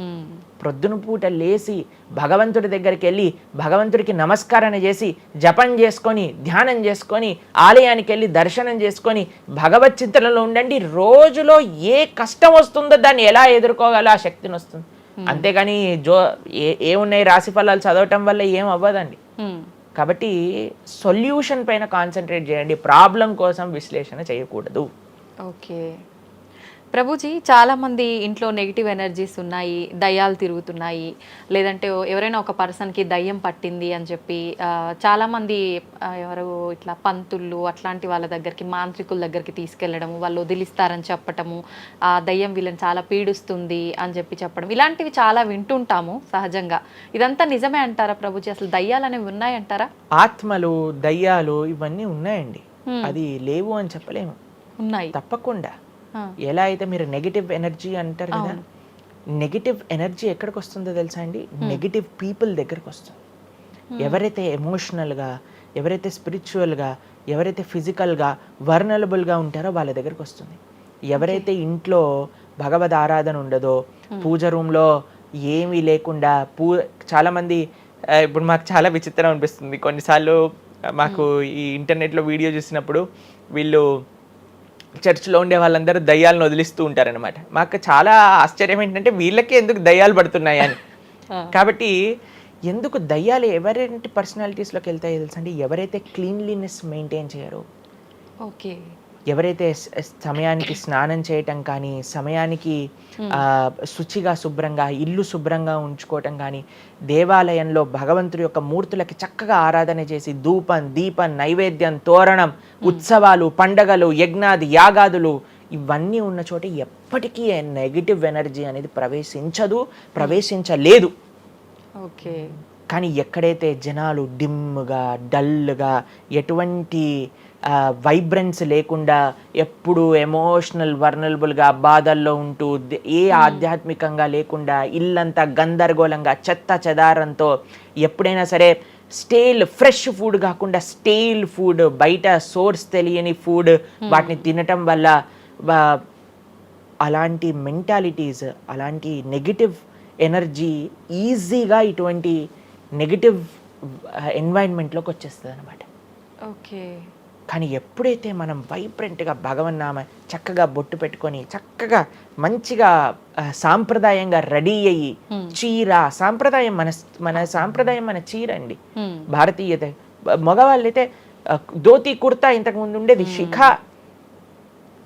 ప్రొద్దున పూట లేచి భగవంతుడి దగ్గరికి వెళ్ళి భగవంతుడికి నమస్కారం చేసి జపం చేసుకొని ధ్యానం చేసుకొని ఆలయానికి వెళ్ళి దర్శనం చేసుకొని భగవత్ చింతనలో ఉండండి. రోజులో ఏ కష్టం వస్తుందో దాన్ని ఎలా ఎదుర్కోగల ఆ శక్తిని వస్తుంది. అంతేగాని ఏమున్నాయి రాశి ఫలాలు చదవటం వల్ల ఏం అవ్వదండి. కాబట్టి సొల్యూషన్ పైన కాన్సన్ట్రేట్ చేయండి, ప్రాబ్లం కోసం విశ్లేషణ చేయకూడదు. ఓకే ప్రభుజీ, చాలామంది ఇంట్లో నెగిటివ్ ఎనర్జీస్ ఉన్నాయి, దయ్యాలు తిరుగుతున్నాయి, లేదంటే ఎవరైనా ఒక పర్సన్కి దయ్యం పట్టింది అని చెప్పి చాలామంది ఎవరు ఇట్లా పంతుళ్ళు అట్లాంటి వాళ్ళ దగ్గరికి, మాంత్రికుల దగ్గరికి తీసుకెళ్ళడము, వాళ్ళు వదిలిస్తారని చెప్పటము, ఆ దయ్యం వీళ్ళని చాలా పీడిస్తుంది అని చెప్పడం, ఇలాంటివి చాలా వింటుంటాము సహజంగా. ఇదంతా నిజమే అంటారా ప్రభుజీ? అసలు దయ్యాలు అనేవి ఉన్నాయంటారా? ఆత్మలు, దయ్యాలు ఇవన్నీ ఉన్నాయండి, అది లేవు అని చెప్పలేము, ఉన్నాయి తప్పకుండా. ఎలా అయితే మీరు నెగిటివ్ ఎనర్జీ అంటారు కదా, నెగిటివ్ ఎనర్జీ ఎక్కడికి వస్తుందో తెలుసా అండి? నెగిటివ్ పీపుల్ దగ్గరికి వస్తుంది. ఎవరైతే ఎమోషనల్గా, ఎవరైతే స్పిరిచువల్గా, ఎవరైతే ఫిజికల్గా వర్నలబుల్గా ఉంటారో వాళ్ళ దగ్గరికి వస్తుంది. ఎవరైతే ఇంట్లో భగవద్ ఆరాధన ఉండదో, పూజ రూమ్లో ఏమీ లేకుండా చాలామంది ఇప్పుడు మాకు చాలా విచిత్రం అనిపిస్తుంది కొన్నిసార్లు. మాకు ఈ ఇంటర్నెట్లో వీడియో చూసినప్పుడు వీళ్ళు చర్చ్లో ఉండే వాళ్ళందరూ దయ్యాలను వదిలిస్తూ ఉంటారనమాట. మాకు చాలా ఆశ్చర్యం ఏంటంటే వీళ్ళకే ఎందుకు దయ్యాలు పడుతున్నాయి అని. కాబట్టి ఎందుకు దయ్యాలు ఎవరింటి పర్సనాలిటీస్లోకి వెళ్తాయో తెలుసా అండి? ఎవరైతే క్లీన్లీనెస్ మెయింటైన్ చేయరో, ఓకే, ఎవరైతే సమయానికి స్నానం చేయటం కానీ, సమయానికి శుచిగా శుభ్రంగా ఇల్లు శుభ్రంగా ఉంచుకోవటం కానీ, దేవాలయంలో భగవంతుడి యొక్క మూర్తులకి చక్కగా ఆరాధన చేసి ధూపం దీపం నైవేద్యం తోరణం ఉత్సవాలు పండగలు యజ్ఞాది యాగాదులు ఇవన్నీ ఉన్న చోట ఎప్పటికీ నెగిటివ్ ఎనర్జీ అనేది ప్రవేశించలేదు. ఓకే. కానీ ఎక్కడైతే జనాలు డిమ్గా డల్గా ఎటువంటి వైబ్రెన్స్ లేకుండా ఎప్పుడు ఎమోషనల్ వర్నరబుల్గా బాధల్లో ఉంటూ ఆధ్యాత్మికంగా లేకుండా ఇల్లంతా గందరగోళంగా చెత్త చెదారంతో ఎప్పుడైనా సరే ఫ్రెష్ ఫుడ్ కాకుండా స్టేల్ ఫుడ్, బయట సోర్స్ తెలియని ఫుడ్ వాటిని తినటం వల్ల అలాంటి మెంటాలిటీస్, అలాంటి నెగిటివ్ ఎనర్జీ ఈజీగా ఇటువంటి నెగిటివ్ ఎన్వైరన్మెంట్లోకి వచ్చేస్తుంది అనమాట. ఓకే. కానీ ఎప్పుడైతే మనం వైబ్రెంట్గా భగవన్నామ చక్కగా బొట్టు పెట్టుకొని చక్కగా మంచిగా సాంప్రదాయంగా రెడీ అయ్యి చీర సాంప్రదాయం మన సాంప్రదాయం మన చీర అండి. భారతీయత మగవాళ్ళైతే ధోతి కుర్తా ఇంతకుముందు ఉండేది, శిఖ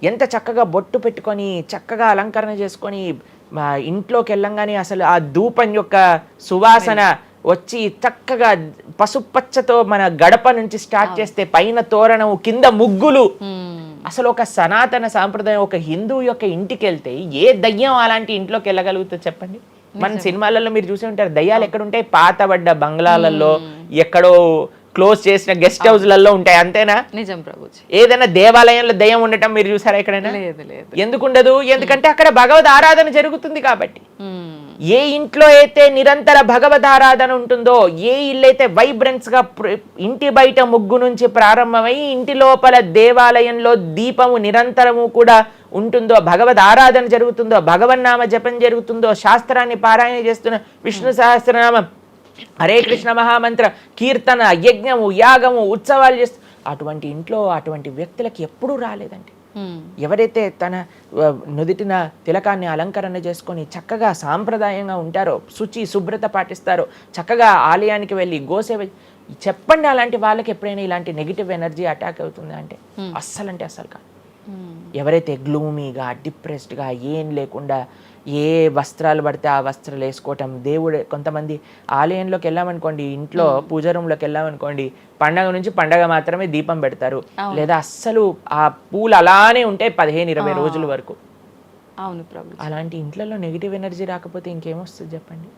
ఎంత చక్కగా బొట్టు పెట్టుకొని చక్కగా అలంకరణ చేసుకొని ఇంట్లోకి వెళ్ళంగానే అసలు ఆ ధూపం యొక్క సువాసన వచ్చి చక్కగా పసుపచ్చతో మన గడప నుంచి స్టార్ట్ చేస్తే పైన తోరణం కింద ముగ్గులు, అసలు ఒక సనాతన సాంప్రదాయం ఒక హిందువు యొక్క ఇంటికి వెళ్తే ఏ దయ్యం అలాంటి ఇంట్లోకి వెళ్ళగలుగుతుంది చెప్పండి? మన సినిమాలలో మీరు చూసి ఉంటారు దయ్యాలు ఎక్కడుంటాయి, పాతబడ్డ బంగ్లాలలో ఎక్కడో క్లోజ్ చేసిన గెస్ట్ హౌస్లలో ఉంటాయి, అంతేనా? నిజం ప్రభుజీ. ఏదైనా దేవాలయంలో దయ్యం ఉండటం మీరు చూసారా ఎక్కడైనా? ఎందుకు ఉండదు? ఎందుకంటే అక్కడ భగవద్ ఆరాధన జరుగుతుంది కాబట్టి. ఏ ఇంట్లో అయితే నిరంతర భగవద్ ఆరాధన ఉంటుందో, ఏ ఇల్లు అయితే వైబ్రెన్స్ గా ఇంటి బయట ముగ్గు నుంచి ప్రారంభమై ఇంటి లోపల దేవాలయంలో దీపము నిరంతరము కూడా ఉంటుందో, భగవద్ ఆరాధన జరుగుతుందో, భగవన్నామ జపం జరుగుతుందో, శాస్త్రాన్ని పారాయణ చేస్తున్న విష్ణు సహస్రనామం హరే కృష్ణ మహామంత్ర కీర్తన యజ్ఞము యాగము ఉత్సవాలు చేస్తూ అటువంటి ఇంట్లో అటువంటి వ్యక్తులకి ఎప్పుడూ రాలేదండి. ఎవరైతే తన నుదిటిన తిలకాన్ని అలంకరణ చేసుకొని చక్కగా సాంప్రదాయంగా ఉంటారో, శుచి శుభ్రత పాటిస్తారో, చక్కగా ఆలయానికి వెళ్ళి గోసేవ చెప్పండి, అలాంటి వాళ్ళకి ఎప్పుడైనా ఇలాంటి నెగిటివ్ ఎనర్జీ అటాక్ అవుతుంది అంటే అస్సలు కాదు. ఎవరైతే గ్లూమీగా డిప్రెస్డ్గా ఏం లేకుండా ఏ వస్త్రాలు పడితే ఆ వస్త్రాలు వేసుకోవటం, దేవుడు కొంతమంది ఆలయంలోకి వెళ్ళామనుకోండి, ఇంట్లో పూజ రూమ్లోకి వెళ్ళామనుకోండి, పండగ నుంచి పండగ మాత్రమే దీపం పెడతారు, లేదా అస్సలు ఆ పూలు అలానే ఉంటాయి 15-20 రోజుల వరకు. అవును ప్రభు. అలాంటి ఇంట్లలో నెగిటివ్ ఎనర్జీ రాకపోతే ఇంకేమొస్తుంది చెప్పండి?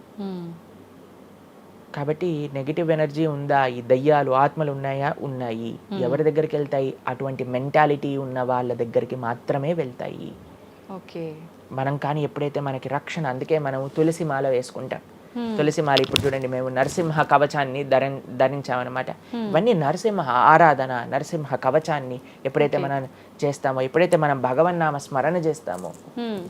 కాబట్టి నెగిటివ్ ఎనర్జీ ఉందా, ఈ దయ్యాలు ఆత్మలు ఉన్నాయా? ఉన్నాయి. ఎవరి దగ్గరికి వెళ్తాయి? అటువంటి మెంటాలిటీ ఉన్న వాళ్ళ దగ్గరికి మాత్రమే వెళ్తాయి. ఓకే. మనం కానీ ఎప్పుడైతే మనకి రక్షణ, అందుకే మనం తులసి మాల వేసుకుంటాం. తులసి మాల ఇప్పుడు చూడండి, మేము నరసింహ కవచాన్ని ధరించామన్నమాట. ఇవన్నీ నరసింహ ఆరాధన, నరసింహ కవచాన్ని ఎప్పుడైతే మనం చేస్తామో, ఎప్పుడైతే మనం భగవన్నామ స్మరణ చేస్తామో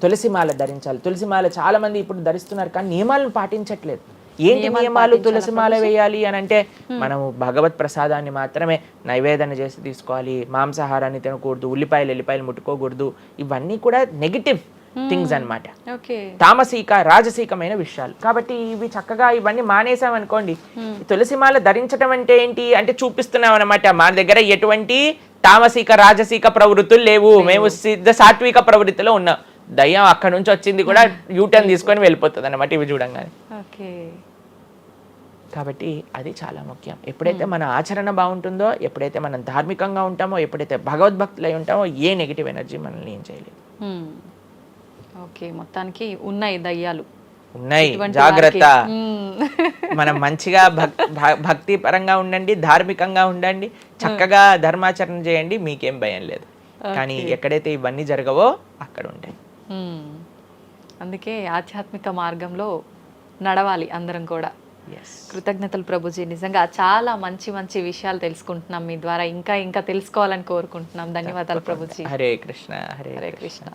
తులసి మాల ధరించాలి. తులసి మాల చాలా మంది ఇప్పుడు ధరిస్తున్నారు కానీ నియమాలను పాటించట్లేదు. ఏంటి నియమాలు? తులసి మాల వేయాలి అని అంటే మనము భగవత్ ప్రసాదాన్ని మాత్రమే నైవేదన చేసి తీసుకోవాలి, మాంసాహారాన్ని తినకూడదు, ఎల్లిపాయలు ముట్టుకోకూడదు. ఇవన్నీ కూడా నెగిటివ్ థింగ్స్ అన్నమాట, తామసిక రాజసీకమైన విషయాలు. కాబట్టి ఇవి చక్కగా ఇవన్నీ మానేసామనుకోండి. తులసిమాల ధరించడం అంటే ఏంటి అంటే చూపిస్తున్నాం అనమాట, మన దగ్గర ఎటువంటి తామసిక రాజసీక ప్రవృత్తులు లేవు, మేము సిద్ధ సాత్విక ప్రవృత్తిలో ఉన్నాం. దయ్యం అక్కడ నుంచి వచ్చింది కూడా యూటర్న్ తీసుకొని వెళ్ళిపోతుంది అన్నమాట ఇవి చూడంగానే. కాబట్టి అది చాలా ముఖ్యం. ఎప్పుడైతే మన ఆచరణ బాగుంటుందో, ఎప్పుడైతే మనం ధార్మికంగా ఉంటామో, ఎప్పుడైతే భగవద్భక్తులై ఉంటామో, ఏ నెగిటివ్ ఎనర్జీ మనల్ని ఏం చేయలేదు. ఓకే, మొత్తానికి ఉన్నాయి దయ్యాలు, ఉన్నాయి, జాగ్రత్త. మనం మంచిగా భక్తి పరంగా ఉండండి, ధార్మికంగా ఉండండి, చక్కగా ధర్మాచరణ చేయండి, మీకేం భయం లేదు. కానీ ఎక్కడైతే ఇవన్నీ జరగవో అక్కడ ఉంటాయి. అందుకే ఆధ్యాత్మిక మార్గంలో నడవాలి అందరం కూడా. కృతజ్ఞతలు ప్రభుజీ, నిజంగా చాలా మంచి మంచి విషయాలు తెలుసుకుంటున్నాం మీ ద్వారా. ఇంకా ఇంకా తెలుసుకోవాలని కోరుకుంటున్నాం. ధన్యవాదాలు ప్రభుజీ. హరే కృష్ణ. హరే కృష్ణ.